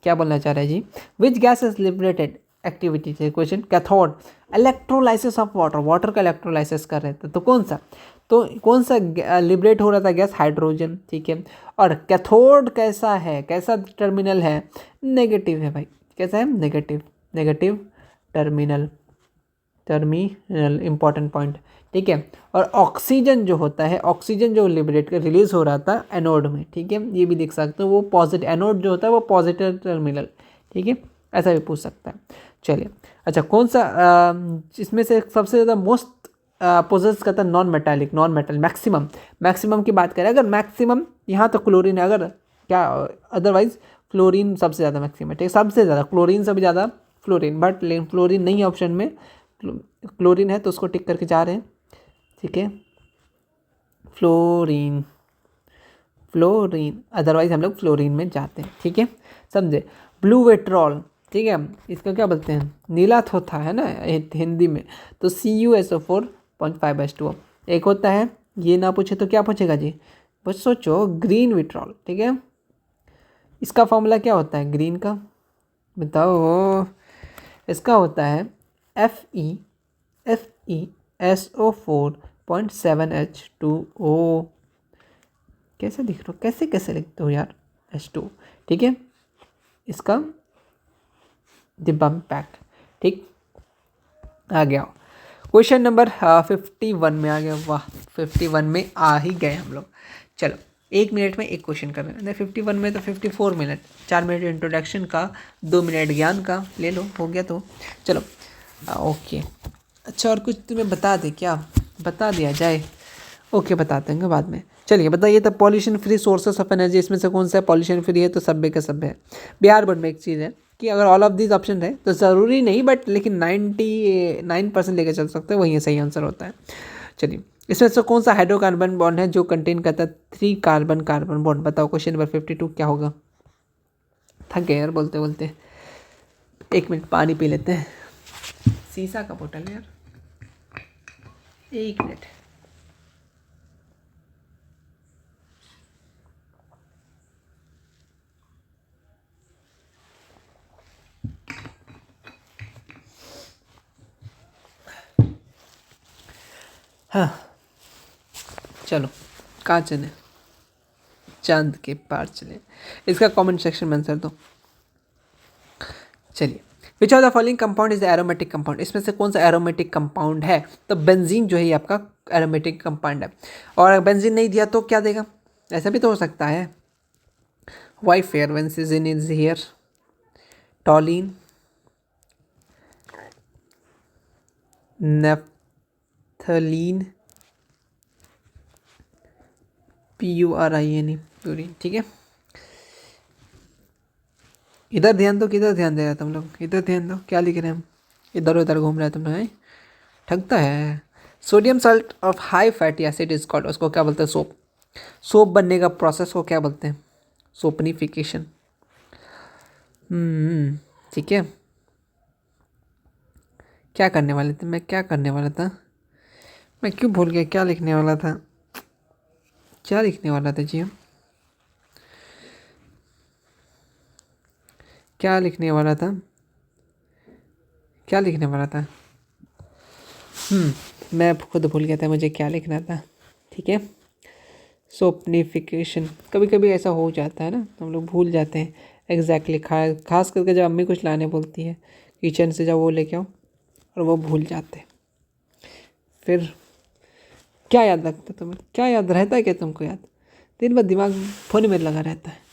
Speaker 1: क्या बोलना चाह रहे हैं जी। Which gas is liberated activity से question, cathode electrolysis of water का इलेक्ट्रोलाइसिस कर रहे थे, तो कौन सा लिबरेट हो रहा था गैस, हाइड्रोजन। ठीक है, और कैथोड कैसा है, कैसा टर्मिनल है, नेगेटिव है भाई। कैसा है, नेगेटिव टर्मिनल इंपॉर्टेंट पॉइंट। ठीक है, और ऑक्सीजन जो होता है, ऑक्सीजन जो रिलीज हो रहा था एनोड में। ठीक है, ये भी देख सकते हो, वो पॉजिटिव, एनोड जो होता है वो पॉजिटिव टर्मिनल। ठीक है, ऐसा भी पूछ सकता है। चलिए, अच्छा कौन सा इसमें से सबसे ज़्यादा मोस्ट पोजेस करता है, नॉन मेटल, मैक्सिमम की बात करें अगर, मैक्सिमम यहाँ तो क्लोरीन है, अगर क्या अदरवाइज फ्लोरीन सबसे ज़्यादा मैक्सिमम है। ठीक है, सबसे ज़्यादा क्लोरीन से भी ज़्यादा फ्लोरीन, बट लेकिन फ्लोरीन नहीं है ऑप्शन में, क्लोरीन है तो उसको टिक करके जा रहे हैं। ठीक है, फ्लोरीन, अदरवाइज हम लोग फ्लोरीन में जाते हैं। ठीक है, समझे। ब्लू वेट्रॉल, ठीक है, इसका क्या बोलते हैं, नीला थोथा है ना हिंदी में, तो CuSO4.5H2O। एक होता है, ये ना पूछे तो क्या पूछेगा जी, बस सोचो, ग्रीन विट्रॉल। ठीक है, इसका फॉर्मूला क्या होता है ग्रीन का, बताओ। इसका होता है FeSO4.7H2O। कैसे दिख रहा हो, कैसे लिखते हो यार, H2। ठीक है, इसका डिब्बा में पैक। ठीक, आ गया क्वेश्चन नंबर 51 में आ गया। वाह, 51 में आ ही गए हम लोग। चलो 1 मिनट में एक क्वेश्चन कर रहे हैं, 51 में तो 54 मिनट, 4 मिनट इंट्रोडक्शन का, 2 मिनट ज्ञान का ले लो, हो गया। तो चलो ओके। अच्छा और कुछ तुम्हें बता दे, क्या बता दिया जाए, ओके बता देंगे बाद में। चलिए बताइए, तो pollution free sources of energy इसमें से कौन सा है, पॉल्यूशन फ्री है तो सभ्य का सभ्य है। बिहार बोर्ड में एक चीज़ है कि अगर ऑल ऑफ दिस ऑप्शन है तो ज़रूरी नहीं, बट लेकिन 99% लेकर चल सकते हैं, वही सही आंसर होता है। चलिए, इसमें से कौन सा हाइड्रोकार्बन बॉन्ड है जो कंटेन करता है 3 कार्बन बॉन्ड, बताओ। क्वेश्चन नंबर 52 क्या होगा। थक गए यार बोलते बोलते, 1 मिनट पानी पी लेते हैं, शीशा का बोतल यार, 1 मिनट। हाँ चलो, कहाँ चले? चांद के पार चले। इसका कमेंट सेक्शन में आंसर दो। चलिए, which of the following compound is the aromatic compound? इसमें से कौन सा एरोमेटिक कंपाउंड है? तो बेंजीन जो है ये आपका एरोमेटिक कंपाउंड है। और बेंजीन नहीं दिया तो क्या देगा? ऐसा भी तो हो सकता है। Why fair benzene is here, toluene, naphthalene, PURINE purine. ठीक है, इधर ध्यान दो। किधर ध्यान दे रहे तुम लोग? इधर ध्यान दो, क्या लिख रहे हैं हम? इधर उधर घूम रहे हैं तुम लोग, हैं? ठगता है। Sodium Salt of high fatty acid is called, उसको क्या बोलते हैं? सोप। सोप बनने का प्रोसेस को क्या बोलते हैं? सोपनिफिकेशन। ठीक है, क्या करने वाले थे? मैं क्या करने वाला था? मैं क्यों भूल गया क्या लिखने वाला था? क्या लिखने वाला था जी हम? क्या लिखने वाला था? क्या लिखने वाला था? मैं खुद भूल गया था मुझे क्या लिखना था। ठीक है, सोपनिफिकेशन। कभी कभी ऐसा हो जाता है ना, हम लोग भूल जाते हैं एग्जैक्टली। खास करके जब अम्मी कुछ लाने बोलती है किचन से, जब वो लेके आओ और वो भूल जाते हैं, फिर क्या याद रखता है तुम्हें? क्या याद रहता है क्या तुमको? याद दिन भर दिमाग फोन में लगा रहता है।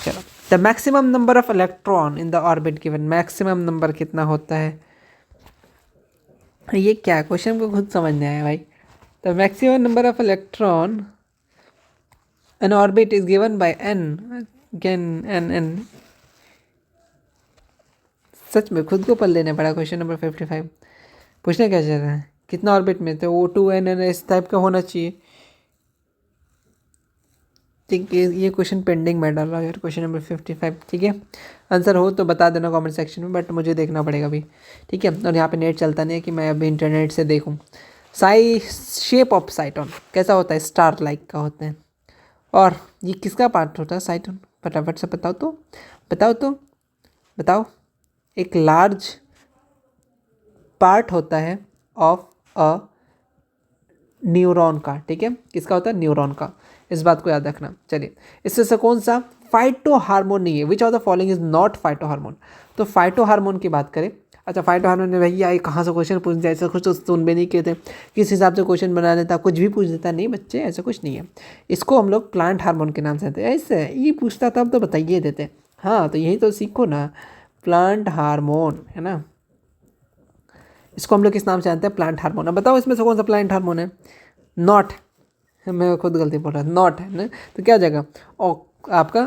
Speaker 1: चलो, the maximum number of electron in the orbit given. Maximum number कितना होता है? ये क्या क्वेश्चन को खुद समझ नहीं आया भाई। The maximum number of electron in orbit is given by n। Again n। सच में खुद को पढ़ लेना पड़ा। क्वेश्चन नंबर 55 पूछना क्या चाह रहा है? कितना ऑर्बिट में? तो O2n इस टाइप का होना चाहिए। ठीक है, ये क्वेश्चन पेंडिंग में डाल रहा है यार, क्वेश्चन नंबर 55। ठीक है, आंसर हो तो बता देना कमेंट सेक्शन में, बट मुझे देखना पड़ेगा अभी। ठीक है, और यहाँ पे नेट चलता नहीं है कि मैं अभी इंटरनेट से देखूँ। शेप ऑफ साइटोन कैसा होता है? स्टार लाइक का होता है। और ये किसका पार्ट होता है साइटोन? फटाफट से बताओ तो, बताओ तो, बताओ। एक लार्ज पार्ट होता है ऑफ अ न्यूरॉन का। ठीक है, किसका होता है? न्यूरॉन का। इस बात को याद रखना। चलिए, इससे से कौन सा फाइटो हार्मोन नहीं है? Which of the following is not phyto hormone? तो फाइटो हार्मोन की बात करें। अच्छा, फाइटो हार्मोन में भैया ये कहाँ से क्वेश्चन पूछ दिया? ऐसा कुछ तो सुन भी नहीं कहते, किस हिसाब से क्वेश्चन बना देता, कुछ भी पूछ देता। नहीं बच्चे, ऐसा कुछ नहीं है। इसको हम लोग प्लांट हार्मोन के नाम से देते हैं। ऐसे ये पूछता था, अब तो बताइए देते। हाँ, तो यही तो सीखो ना, प्लांट हार्मोन है ना। इसको हम लोग किस नाम से जानते हैं? Plant hormone. अब बताओ इसमें से कौन सा प्लांट हार्मोन है? नॉट, मैं खुद गलती बोल रहा था, नॉट है ना। तो क्या जगह आपका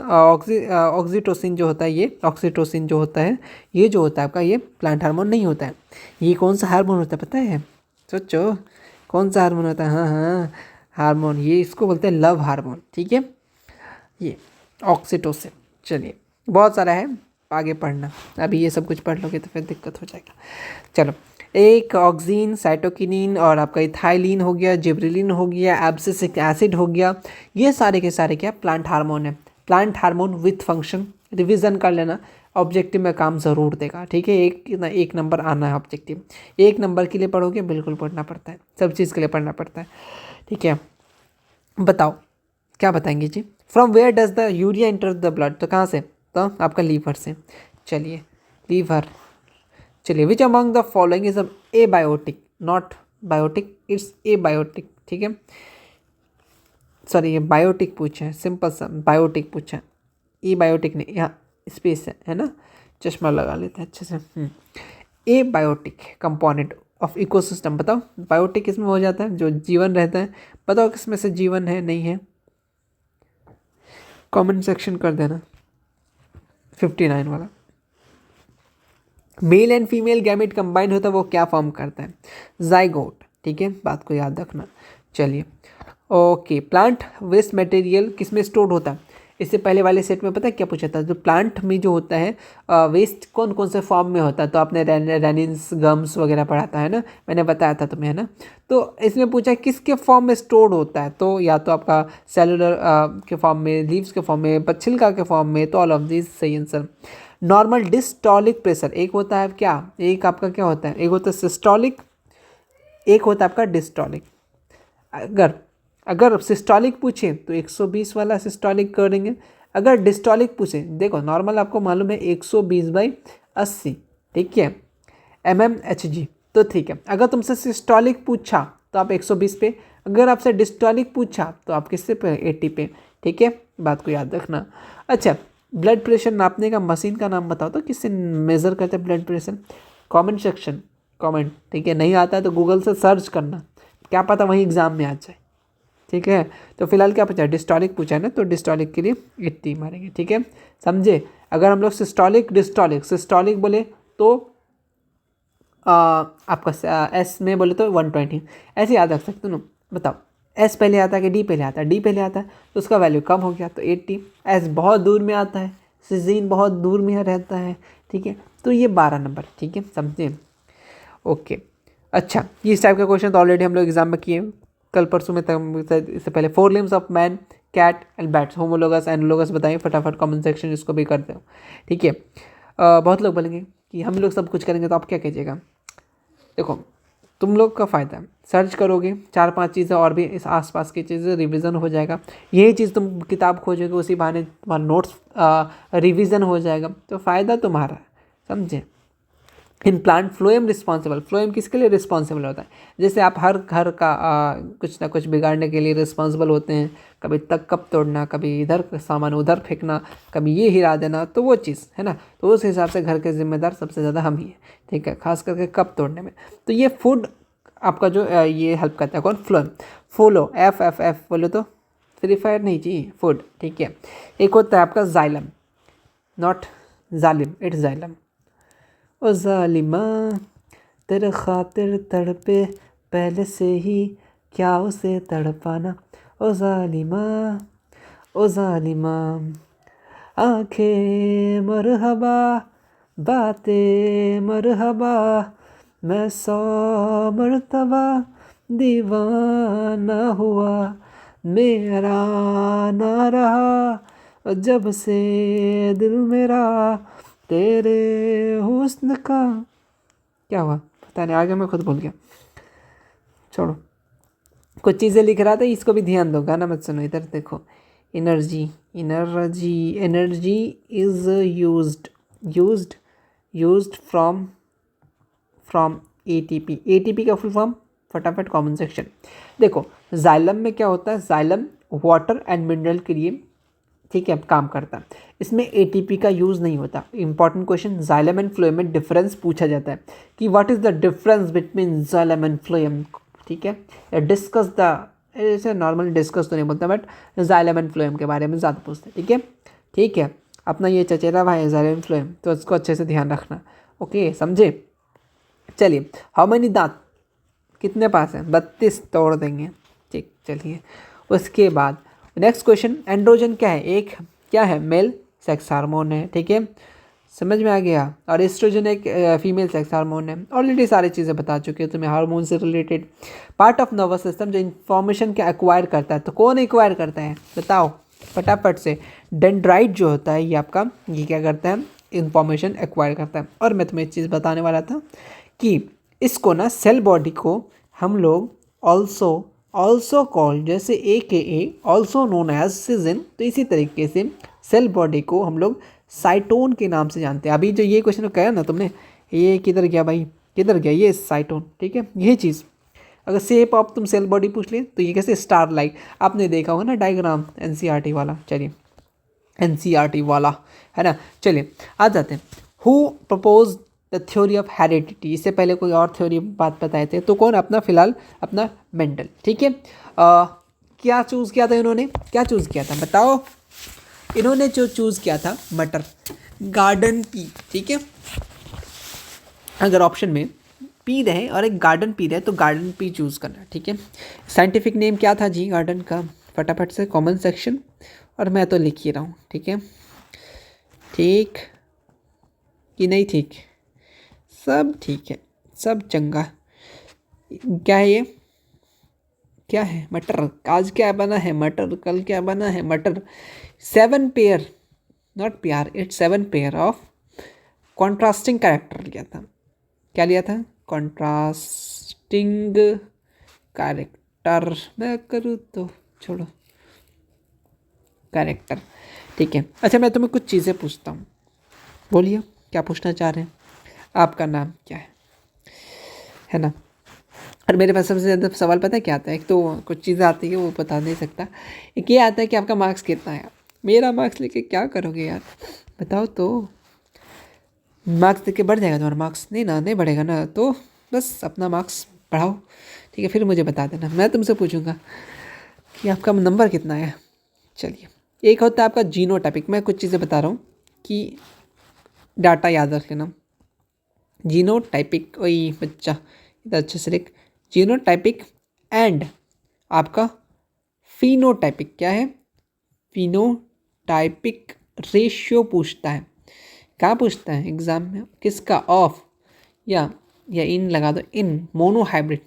Speaker 1: ऑक्सीटोसिन जो होता है, ये ऑक्सीटोसिन जो होता है, ये जो होता है आपका, ये प्लांट हार्मोन नहीं होता है। ये कौन सा हार्मोन होता है पता है? सोचो कौन सा हार्मोन होता है? हाँ हाँ, हार्मोन, ये इसको बोलते हैं लव हार्मोन। ठीक है, ये ऑक्सीटोसिन। चलिए, बहुत सारा है, आगे पढ़ना। अभी ये सब कुछ पढ़ लोगे तो फिर दिक्कत हो जाएगा। चलो, एक ऑक्सीन, साइटोकिनिन और आपका इथाइलिन हो गया, जिब्रेलिन हो गया, एब्सिसिक एसिड हो गया, ये सारे के सारे क्या? प्लांट हार्मोन है। Plant hormone with function, revision कर लेना, ऑब्जेक्टिव में काम ज़रूर देगा। ठीक है, एक नंबर आना है ऑब्जेक्टिव। एक नंबर के लिए पढ़ोगे, बिल्कुल पढ़ना पड़ता है, सब चीज़ के लिए पढ़ना पड़ता है। ठीक है, बताओ क्या बताएंगे जी? From where does the urea enter the blood? तो कहाँ से? तो आपका लीवर से। चलिए, लीवर। चलिए, which among the following is a biotic? Not biotic, it's a biotic. ठीक है, सॉरी, ये बायोटिक पूछा है, सिंपल सा बायोटिक पूछा है, ए बायोटिक नहीं। यहाँ स्पेस है ना, चश्मा लगा लेते हैं अच्छे से। ए बायोटिक कंपोनेंट ऑफ इकोसिस्टम। बताओ, बायोटिक किसमें हो जाता है? जो जीवन रहता है। बताओ किसमें से जीवन है, नहीं है? कमेंट सेक्शन कर देना। 59 वाला। Male and female gamete combine होता है, वो क्या फॉर्म करता है? जाइगोट। ठीक है, बात को याद रखना। चलिए, ओके, प्लांट वेस्ट मटेरियल किस में स्टोर्ड होता है? इससे पहले वाले सेट में पता है क्या पूछा था? जो प्लांट में जो होता है वेस्ट कौन कौन से फॉर्म में होता है? तो आपने रेनिन्स गम्स वगैरह पढ़ा था है ना, मैंने बताया था तुम्हें है ना। तो इसमें पूछा है किसके फॉर्म में स्टोर्ड होता है? तो या तो आपका सेलुलर के फॉर्म में, लीव्स के फॉर्म में, छिलका के फॉर्म में। तो ऑल ऑफ दिस सही आंसर। नॉर्मल डिस्टॉलिक प्रेशर एक होता है क्या? एक आपका क्या होता है? एक होता है सिस्टॉलिक एक होता है आपका डिस्टॉलिक। अगर अगर सिस्टोलिक पूछे तो 120 वाला सिस्टोलिक करेंगे। अगर डिस्टॉलिक पूछे, देखो नॉर्मल आपको मालूम है 120/80, ठीक है, mmHg, तो ठीक है। अगर तुमसे सिस्टोलिक पूछा तो आप 120 पे, अगर आपसे डिस्टॉलिक पूछा तो आप किससे पे, 80 पे, ठीक है, बात को याद रखना। अच्छा, ब्लड प्रेशर नापने का मशीन का नाम बताओ तो किससे मेज़र करते हैं blood pressure? Comment section, comment, ठीक है, नहीं आता है तो गूगल से सर्च करना, क्या पता वहीं एग्जाम में आ जाए, ठीक है। तो फिलहाल क्या पूछा है, डिस्टॉलिक पूछा है ना, तो डिस्टॉलिक के लिए 80 मारेंगे, ठीक है, समझे। अगर हम लोग सिस्टोलिक डिस्टॉलिक, सिस्टोलिक बोले तो आपका एस में बोले तो 120, ऐसे याद रख सकते हो ना। बताओ एस पहले आता है कि डी पहले आता है? डी पहले आता है तो उसका वैल्यू कम हो गया तो 80। एस बहुत दूर में आता है, सिजीन बहुत दूर में रहता है, ठीक है, तो ये 12 नंबर, ठीक है, समझे, ओके। अच्छा, ये इस टाइप का क्वेश्चन तो ऑलरेडी हम लोग एग्जाम में किए कल परसों में, इससे पहले 4 limbs of man, cat and bats, homologous analogous बताइए फटाफट कमेंट सेक्शन, इसको भी करते हो, ठीक है। बहुत लोग बोलेंगे कि हम लोग सब कुछ करेंगे तो आप क्या कीजिएगा? देखो तुम लोग का फ़ायदा है, सर्च करोगे 4-5 चीज़ें और भी, इस आसपास की चीज़ें रिवीजन हो जाएगा। यही चीज़ तुम किताब खोजोगे उसी बहाने तुम्हारा नोट्स रिवीजन हो जाएगा, तो फ़ायदा तुम्हारा है, समझे। In plant phloem responsible, phloem किसके लिए रिस्पॉन्सिबल होता है? जैसे आप हर घर का कुछ ना कुछ बिगाड़ने के लिए रिस्पॉन्सिबल होते हैं, कभी तक कप तोड़ना, कभी इधर सामान उधर फेंकना, कभी ये हिला देना, तो वो चीज़ है ना, तो उस हिसाब से घर के जिम्मेदार सबसे ज़्यादा हम ही हैं, ठीक है, खास करके कप तोड़ने में। तो ये फूड आपका जो ये हेल्प करता है, कौन? फ्लोएम। फॉलो, एफ बोलो तो फ्री फायर नहीं चाहिए, फूड, ठीक है। एक होता है आपका जाइलम, नॉट जालिम, इट्स जाइलम। ओ जालिमा तेरे खातिर तड़पे पहले से ही, क्या उसे तड़पाना। ओ जालिमा, ओ जालिमा, आंखें मरहबा, बातें मरहबा, मैं 100 मरतबा दीवाना हुआ, मेरा ना रहा जब से दिल मेरा तेरे हुस्न का। क्या हुआ पता नहीं, आगे मैं खुद भूल गया, छोड़ो। कुछ चीज़ें लिख रहा था, इसको भी ध्यान दो, गाना मत सुनो, इधर देखो। Energy, energy, energy is used from ATP. ATP का फुल फॉर्म फटाफट कॉमन सेक्शन। देखो जाइलम में क्या होता है, जाइलम वाटर एंड मिनरल के लिए, ठीक है, काम करता है, इसमें एटीपी का यूज़ नहीं होता। Important question, xylem and phloem में डिफरेंस पूछा जाता है कि what is the difference between xylem and phloem, ठीक है, या डिस्कस द, ऐसे नॉर्मली डिस्कस तो नहीं बोलता, बट जाइलम एंड फ्लोएम के बारे में ज़्यादा पूछते हैं, ठीक है, ठीक है। अपना ये चचेरा भाई है जाइलम फ्लोएम, तो उसको अच्छे से ध्यान रखना, ओके, समझे। चलिए, हाउ मेनी दांत कितने पास हैं? 32, तोड़ देंगे, ठीक, चलिए। उसके बाद नेक्स्ट क्वेश्चन, एंड्रोजन क्या है? एक क्या है? मेल सेक्स हार्मोन है, ठीक है, समझ में आ गया। और एस्ट्रोजन एक फीमेल सेक्स हार्मोन है। ऑलरेडी सारी चीज़ें बता चुके हैं तुम्हें हार्मोन से related. Part of nervous system जो इन्फॉर्मेशन क्या एक्वायर करता है, तो कौन एक्वायर करता है बताओ फटाफट से? डेंड्राइट जो होता है ये आपका, ये क्या करता है? इन्फॉर्मेशन एक्वायर करता है। और मैं तुम्हें एक चीज़ बताने वाला था कि इसको ना, सेल बॉडी को हम लोग ऑल्सो कॉल्ड, जैसे ए ऑल्सो नोन एज सिजन, तो इसी तरीके से सेल बॉडी को हम लोग साइटोन के नाम से जानते हैं। अभी जो ये क्वेश्चन कहा ना तुमने, ये किधर गया भाई, किधर गया ये साइटोन, ठीक है, यही चीज़। अगर शेप ऑफ तुम सेल बॉडी पूछ ले तो ये कैसे स्टार लाइक, आपने देखा होगा ना डायग्राम एनसीईआरटी वाला, चलिए एनसीईआरटी वाला, है ना। चलिए आ जाते हैं, who propose the theory of heredity. इससे पहले कोई और थ्योरी बात बताए थे, तो कौन? अपना फिलहाल अपना मेंडल, ठीक है। क्या चूज़ किया था इन्होंने, क्या चूज़ किया था बताओ? इन्होंने जो चूज़ किया था मटर गार्डन पी, ठीक है। अगर ऑप्शन में पी रहे और एक गार्डन पी रहे तो गार्डन पी चूज़ करना, ठीक है। साइंटिफिक नेम क्या था जी गार्डन का? फटाफट से कमेंट सेक्शन, और मैं तो लिख ही रहा हूँ, ठीक है, ठीक कि नहीं ठीक? सब ठीक है, सब चंगा। क्या है ये, क्या है? मटर। आज क्या बना है? मटर। कल क्या बना है? मटर। 7 pair, not pair, it's 7 pair of contrasting character लिया था। क्या लिया था? कॉन्ट्रास्टिंग इंटरेस्टिंग कैरेक्टर, मैं करूँ तो छोड़ो, कैरेक्टर, ठीक है। अच्छा मैं तुम्हें कुछ चीज़ें पूछता हूँ, बोलिए क्या पूछना चाह रहे हैं। आपका नाम क्या है ना। और मेरे पास सबसे ज़्यादा सवाल पता है क्या आता है, एक तो कुछ चीज़ें आती है वो बता नहीं सकता, एक ये आता है कि आपका मार्क्स कितना है। मेरा मार्क्स लेके क्या करोगे यार, बताओ तो। मार्क्स देख के बढ़ जाएगा तुम्हारा मार्क्स, नहीं ना, नहीं बढ़ेगा ना, तो बस अपना मार्क्स बढ़ाओ, ठीक है, फिर मुझे बता देना, मैं तुमसे पूछूंगा कि आपका नंबर कितना है। चलिए, एक होता है आपका जीनोटाइपिक, मैं कुछ चीज़ें बता रहा हूँ कि डाटा याद रख लेना। जीनोटाइपिक, वही बच्चा इधर अच्छे से लिख, जीनोटाइपिक एंड आपका फिनोटाइपिक, क्या है, फिनोटाइपिक रेशियो पूछता है। क्या पूछता है एग्जाम में, किसका, ऑफ या इन लगा दो, इन मोनो हाइब्रिड,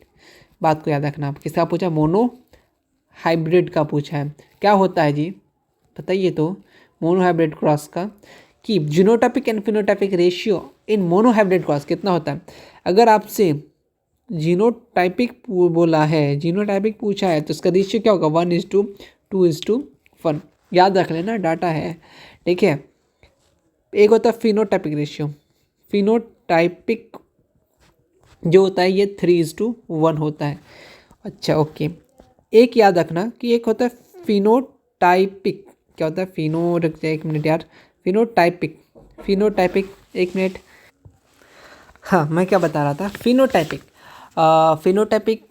Speaker 1: बात को याद रखना। आप किसका पूछा, मोनो हाइब्रिड का पूछा है। क्या होता है जी बताइए तो, मोनो हाइब्रिड क्रॉस का, कि genotypic and phenotypic ratio in mono hybrid cross कितना होता है। अगर आपसे जीनोटाइपिक बोला है, जीनोटाइपिक पूछा है, तो उसका रेशियो क्या होगा, 1:2:1, याद रख लेना, डाटा है, ठीक है। एक होता है फिनोटाइपिक रेशियो, फिनोटाइपिक जो होता है ये 3:1 होता है। अच्छा ओके, एक याद रखना कि एक होता है फिनोटाइपिक, क्या होता है, फिनो रख जाए, एक मिनट यार, फिनोटाइपिक, फिनोटाइपिक, एक मिनट, हाँ मैं क्या बता रहा था, फिनोटाइपिक, फिनोटाइपिक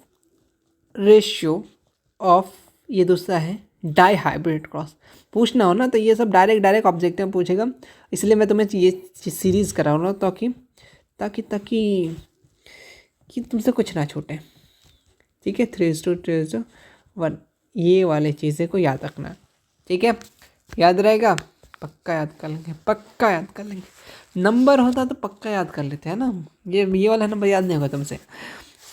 Speaker 1: रेशियो ऑफ, ये दूसरा है डाई हाइब्रिड क्रॉस। पूछना हो ना तो ये सब डायरेक्ट डायरेक्ट ऑब्जेक्टिव में पूछेगा, इसलिए मैं तुम्हें ये सीरीज़ करा रहा हूँ, ताकि ताकि ताकि कि तुमसे कुछ ना छूटे, ठीक है। 3:1, ये वाले चीज़ें को याद रखना, ठीक है, याद रहेगा, पक्का याद कर लेंगे, पक्का याद कर लेंगे। नंबर होता तो पक्का याद कर लेते हैं ना, ये वाला नंबर याद नहीं होगा तुमसे।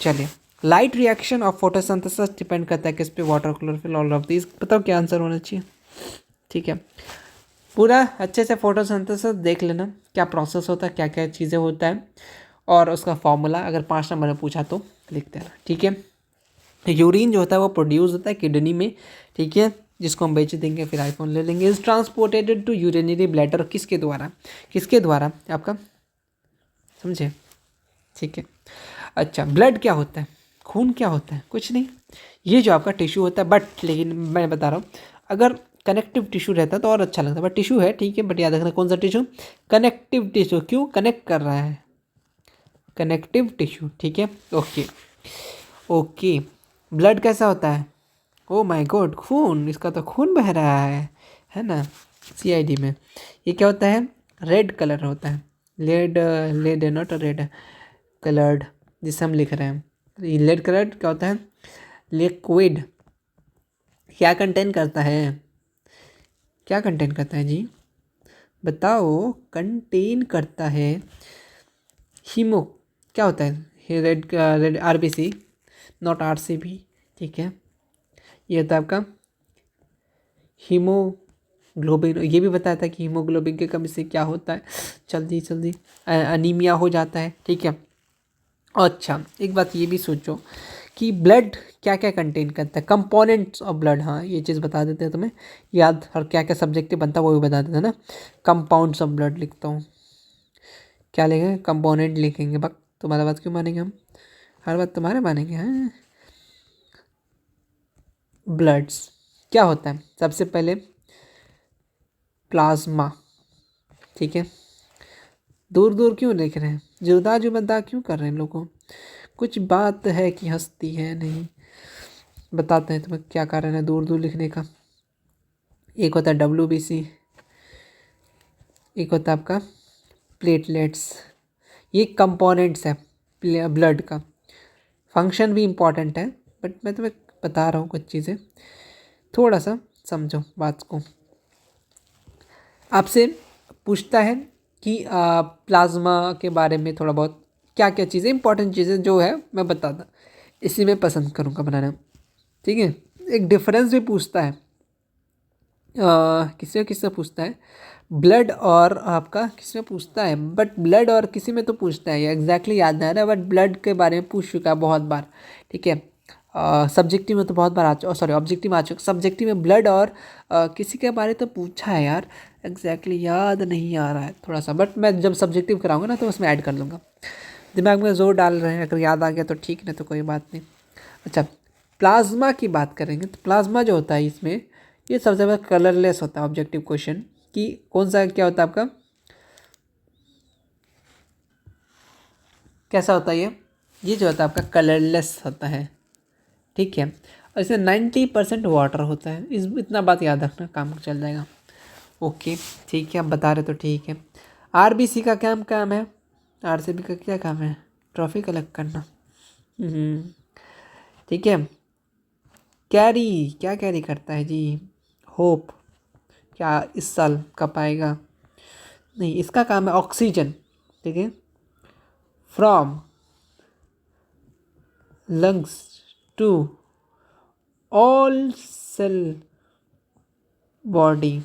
Speaker 1: चलिए, light reaction of photosynthesis depend करता है किस पे, water, chlorophyll, all of these, बताओ क्या आंसर होना चाहिए, ठीक है। पूरा अच्छे से फोटोसिंथेसिस देख लेना, क्या प्रोसेस होता है, क्या क्या चीज़ें होता है, और उसका फॉर्मूला अगर 5 नंबर में पूछा तो लिख देना, ठीक है। यूरिन जो होता है वो प्रोड्यूस होता है किडनी में, ठीक है, जिसको हम बेच देंगे, फिर आईफोन ले लेंगे। Is transported to urinary bladder, किसके द्वारा, किसके द्वारा, आपका समझे, ठीक है। अच्छा, ब्लड क्या होता है, खून क्या होता है, कुछ नहीं, ये जो आपका टिश्यू होता है, बट लेकिन मैं बता रहा हूँ, अगर कनेक्टिव टिश्यू रहता तो और अच्छा लगता, बट टिश्यू है, ठीक है, बट याद रखना कौन सा टिश्यू, कनेक्टिव टिश्यू, क्यों कनेक्ट कर रहा है, कनेक्टिव टिश्यू, ठीक है, ओके ओके। ब्लड कैसा होता है, ओ माय गॉड, खून, इसका तो खून बह रहा है ना, सीआईडी में। ये क्या होता है, रेड कलर होता है, लेड, लेड है नॉट रेड कलर्ड, जिसे हम लिख रहे हैं, ये लेड कलर क्या होता है, लिक्विड, क्या कंटेन करता है, क्या कंटेन करता है जी बताओ, कंटेन करता है, हीमो, क्या होता है, रेड आरबीसी, नॉट आरसीबी, ठीक है। ये होता है आपका हीमोग्लोबिन, ये भी बताया था कि हीमोग्लोबिन की कमी से क्या होता है, जल्दी जल्दी अनीमिया हो जाता है, ठीक है। अच्छा, एक बात ये भी सोचो कि ब्लड क्या क्या कंटेन करता है, कंपोनेंट्स ऑफ ब्लड, हाँ ये चीज़ बता देते हैं तुम्हें याद, और क्या क्या सब्जेक्टिव बनता है वो भी बता देते हैं ना। कंपाउंड्स ऑफ ब्लड लिखता हूँ, क्या लिखेंगे, कंपोनेंट लिखेंगे, बक तुम्हारा बात क्यों मानेंगे हम, हर बात तुम्हारे मानेंगे, हैं। ब्लड्स क्या होता है, सबसे पहले प्लाज्मा, ठीक है, दूर दूर क्यों देख रहे हैं, जुदा जुदा क्यों कर रहे हैं लोगों, कुछ बात है कि हंसती है नहीं, बताते हैं तुम्हें क्या कारण है दूर दूर लिखने का। एक होता है WBC, एक होता है आपका प्लेटलेट्स, ये कंपोनेंट्स है ब्लड का, फंक्शन भी इम्पॉर्टेंट है, बट मैं तुम्हें बता रहा हूँ कुछ चीज़ें, थोड़ा सा समझो बात को। आपसे पूछता है कि प्लाज्मा के बारे में थोड़ा बहुत, क्या क्या चीज़ें इंपॉर्टेंट चीज़ें जो है मैं बताता, इसी में पसंद करूँगा बनाना, ठीक है। एक डिफरेंस भी पूछता है, किससे किससे पूछता है, ब्लड और आपका किसमें पूछता है, बट ब्लड और किसी में तो पूछता है, ये एग्जैक्टली याद नहीं आ रहा, बट ब्लड के बारे में पूछ चुका है बहुत बार, ठीक है। सब्जेक्टिव में तो बहुत बार आ चुका, सॉरी ऑब्जेक्टिव में आ चुका, सब्जेक्टिव में ब्लड और किसी के बारे तो पूछा है यार, एग्जैक्टली याद नहीं आ रहा है थोड़ा सा, बट मैं जब सब्जेक्टिव कराऊंगा ना तो उसमें ऐड कर लूँगा। दिमाग में जोर डाल रहे हैं, अगर याद आ गया तो ठीक, नहीं तो कोई बात नहीं। अच्छा, प्लाज्मा की बात करेंगे तो प्लाज्मा जो होता है इसमें, ये सबसे ज़्यादा कलरलेस होता है ऑब्जेक्टिव क्वेश्चन, कि कौन सा क्या होता है आपका, कैसा होता है ये जो होता है आपका कलरलेस होता है, ठीक है। और इसमें 90% वाटर होता है, इस इतना बात याद रखना, काम चल जाएगा। ओके ठीक है, आप बता रहे तो ठीक है। आरबीसी का क्या काम है, आरसीबी का क्या काम है, ट्रॉफी कलेक्ट करना, ठीक है। कैरी, क्या कैरी करता है जी, होप, क्या इस साल कप आएगा, नहीं इसका काम है ऑक्सीजन, ठीक है, from lungs to all cell body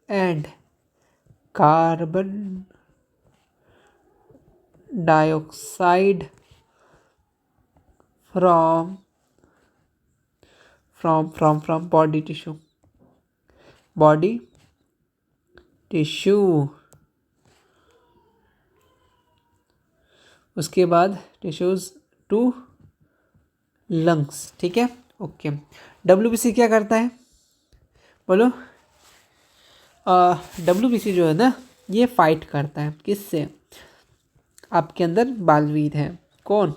Speaker 1: and carbon dioxide from body tissue, उसके बाद टिश्यूज टू लंग्स, ठीक है। ओके, डब्ल्यूबीसी क्या करता है, बोलो। डब्ल्यूबीसी जो है ना, ये फाइट करता है किससे, आपके अंदर बालवीर है कौन,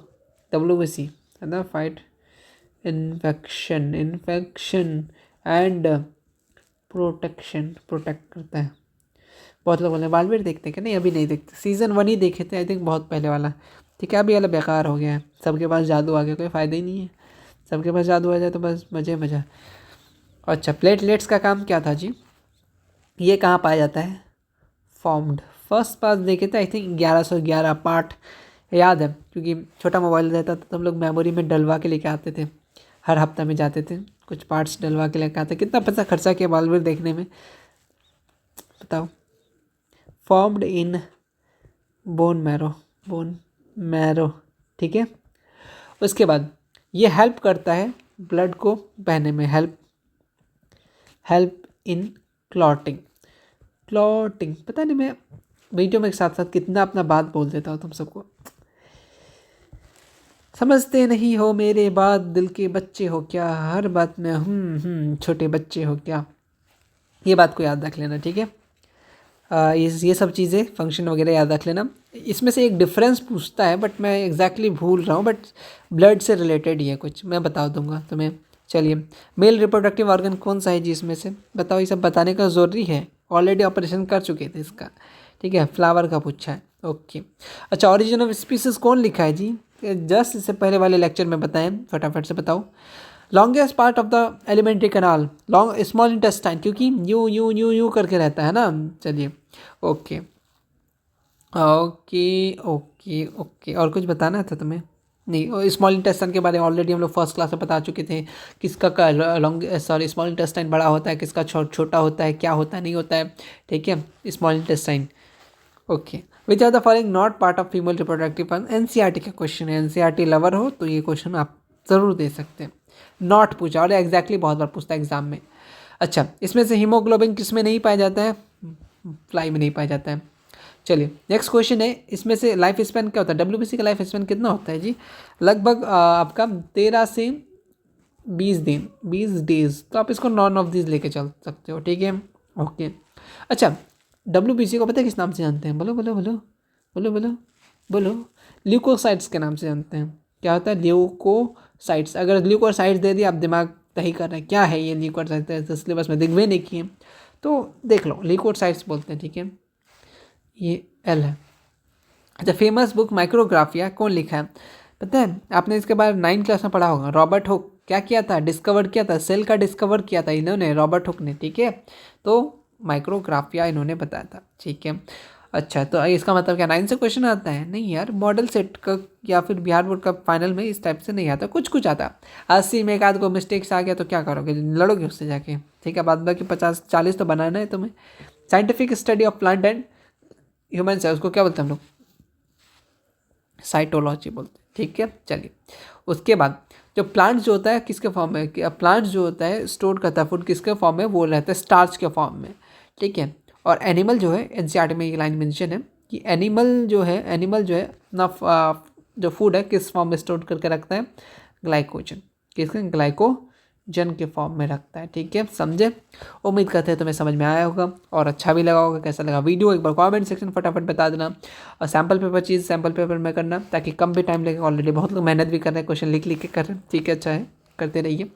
Speaker 1: डब्ल्यूबीसी है ना, फाइट इन्फेक्शन एंड प्रोटेक्ट करता है। बहुत लोग बोले बालवीर देखते हैं क्या, नहीं अभी नहीं देखते, सीज़न 1 ही देखे थे आई थिंक, बहुत पहले वाला, ठीक है। अभी वाला बेकार हो गया है, सबके पास जादू आ गया, कोई फ़ायदा ही नहीं है, सबके पास जादू आ जाए तो बस मज़ा। अच्छा, प्लेटलेट्स का काम क्या था जी, ये कहाँ पाया जाता है, फॉर्म्ड, फर्स्ट पास देखे थे आई थिंक 1111 पार्ट याद है, क्योंकि छोटा मोबाइल रहता था तो हम लोग मेमोरी में डलवा के लेके आते थे, हर हफ्ता में जाते थे, कुछ पार्ट्स डलवा के लेके आते, कितना पैसा खर्चा किया बालवीर देखने में, बताओ। फॉर्म्ड इन बोन मैरो, ठीक है। उसके बाद ये हेल्प करता है ब्लड को बहने में, हेल्प इन क्लॉटिंग, पता नहीं मैं वीडियो में साथ साथ कितना अपना बात बोल देता हूँ, तुम सबको समझते नहीं हो मेरे बात, दिल के बच्चे हो क्या, हर बात में छोटे बच्चे हो क्या, ये बात को याद रख लेना, ठीक है। ये सब चीज़ें फंक्शन वगैरह याद रख लेना। इसमें से एक डिफरेंस पूछता है बट मैं एग्जैक्टली भूल रहा हूँ, बट ब्लड से रिलेटेड ही है कुछ, मैं बता दूंगा तुम्हें। चलिए, मेल रिप्रोडक्टिव ऑर्गन कौन सा है जी इसमें से, बताओ, ये सब बताने का ज़रूरी है, ऑलरेडी ऑपरेशन कर चुके थे इसका, ठीक है। फ्लावर का पूछा है, ओके। अच्छा, ऑरिजिन ऑफ स्पीसीज कौन लिखा है जी, जस्ट इससे पहले वाले लेक्चर में बताएं, फटाफट से बताओ। Longest part of the alimentary canal, long small intestine, क्योंकि यू करके रहता है ना। चलिए, ओके ओके ओके ओके, और कुछ बताना था तुम्हें, नहीं, स्मॉल इंटेस्टाइन के बारे में ऑलरेडी हम लोग फर्स्ट क्लास में बता चुके थे, किसका स्मॉल इंटेस्टाइन बड़ा होता है, किसका छोटा होता है, क्या होता है नहीं होता है, ठीक है, small intestine. Okay, which are the following not part of female reproductive function, NCERT का क्वेश्चन है, एनसीईआरटी लवर हो तो ये क्वेश्चन आप ज़रूर दे सकते हैं, नॉट पूछा और एग्जैक्टली बहुत बार पूछता है एग्जाम में। अच्छा, इसमें से हीमोग्लोबिन किस में नहीं पाया जाता है, फ्लाई में नहीं पाया जाता है। चलिए, नेक्स्ट क्वेश्चन है, इसमें से लाइफ स्पैन क्या होता है, डब्ल्यूबीसी का लाइफ स्पैन कितना होता है जी, लगभग आपका 13 से 20 दिन, 20 डेज, तो आप इसको नॉन ऑफ दिस लेके चल सकते हो, ठीक है। ओके, अच्छा, डब्ल्यूबीसी को पता है किस नाम से जानते हैं, बोलो बोलो बोलो बोलो बोलो बोलो, ल्यूकोसाइट्स के नाम से जानते हैं, क्या होता है, ल्यूकोसाइट्स, अगर ल्यूकोसाइट्स दे दिया आप दिमाग तही कर रहे हैं क्या है ये ल्यूकोसाइट्स, तो सिलेबस में दिखवे नहीं किए, तो देख लो, ल्यूकोसाइट्स बोलते हैं, ठीक है, ये एल है। अच्छा, फेमस बुक माइक्रोग्राफिया कौन लिखा है, पता है आपने इसके बारे में 9th क्लास में पढ़ा होगा, रॉबर्ट हुक, क्या किया था, डिस्कवर किया था, सेल का डिस्कवर किया था इन्होंने, रॉबर्ट हुक ने, ठीक है, तो माइक्रोग्राफिया इन्होंने बताया था, ठीक है। अच्छा, तो इसका मतलब क्या 9 से क्वेश्चन आता है? नहीं यार, मॉडल सेट का या फिर बिहार बोर्ड का फाइनल में इस टाइप से नहीं आता, कुछ कुछ आता। 80 में एक आध को मिस्टेक्स आ गया तो क्या करोगे, लड़ोगे उससे जाके, ठीक है। बाद बाकी 50-40 तो बनाना है तुम्हें। Scientific study of plant and humans है, उसको क्या बोलते हैं हम लोग? साइटोलॉजी बोलते हैं, ठीक है। चलिए, उसके बाद जो प्लांट जो होता है किसके फॉर्म में, प्लांट जो होता है स्टोर करता है फूड किसके फॉर्म में, वो रहता है स्टार्च के फॉर्म में, ठीक है। और एनिमल जो है, एनसीईआरटी में ये लाइन मेंशन है कि एनिमल जो है अपना जो फूड है किस फॉर्म में स्टोर करके रखता है, ग्लाइकोजन, किसके, ग्लाइकोजन के फॉर्म में रखता है, ठीक है, समझे। उम्मीद करते हैं तुम्हें समझ में आया होगा और अच्छा भी लगा होगा। कैसा लगा वीडियो एक बार कमेंट सेक्शन फटाफट बता देना। और सैम्पल पेपर में करना, ताकि कम भी टाइम लगे। ऑलरेडी बहुत लोग मेहनत भी कर रहे हैं, क्वेश्चन लिख के कर रहे हैं, ठीक है, अच्छा है, करते रहिए,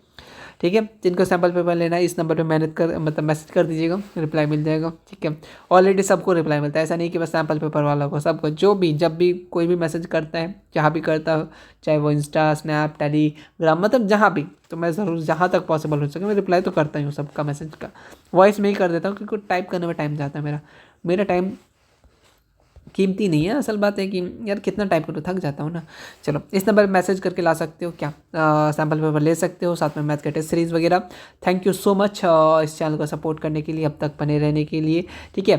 Speaker 1: ठीक है। जिनको सैम्पल पेपर लेना है इस नंबर पे मेहनत कर मतलब मैसेज कर दीजिएगा, रिप्लाई मिल जाएगा, ठीक है। ऑलरेडी सबको रिप्लाई मिलता है, ऐसा नहीं कि बस सैम्पल पेपर वाला को, सबको, जो भी जब भी कोई भी मैसेज करता है, जहाँ भी करता हो, चाहे वो इंस्टा, स्नैप, टेलीग्राम, मतलब जहाँ भी, तो मैं ज़रूर जहाँ तक पॉसिबल हो सके मैं रिप्लाई तो करता ही हूँ सबका मैसेज का। वॉइस में ही कर देता हूँ क्योंकि टाइप करने में टाइम जाता है मेरा टाइम कीमती नहीं है। असल बात है कि यार कितना टाइप करो, थक जाता हूँ ना। चलो, इस नंबर पर मैसेज करके ला सकते हो क्या, सैम्पल पेपर ले सकते हो, साथ में मैथ के टेस्ट सीरीज़ वगैरह। थैंक यू सो मच इस चैनल को सपोर्ट करने के लिए, अब तक बने रहने के लिए, ठीक है।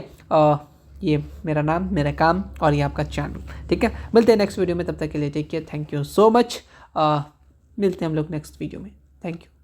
Speaker 1: ये मेरा नाम, मेरा काम और ये आपका चैनल, ठीक है। मिलते हैं नेक्स्ट वीडियो में, तब तक के लिए take care, thank you so much. मिलते हैं हम लोग नेक्स्ट वीडियो में, थैंक यू।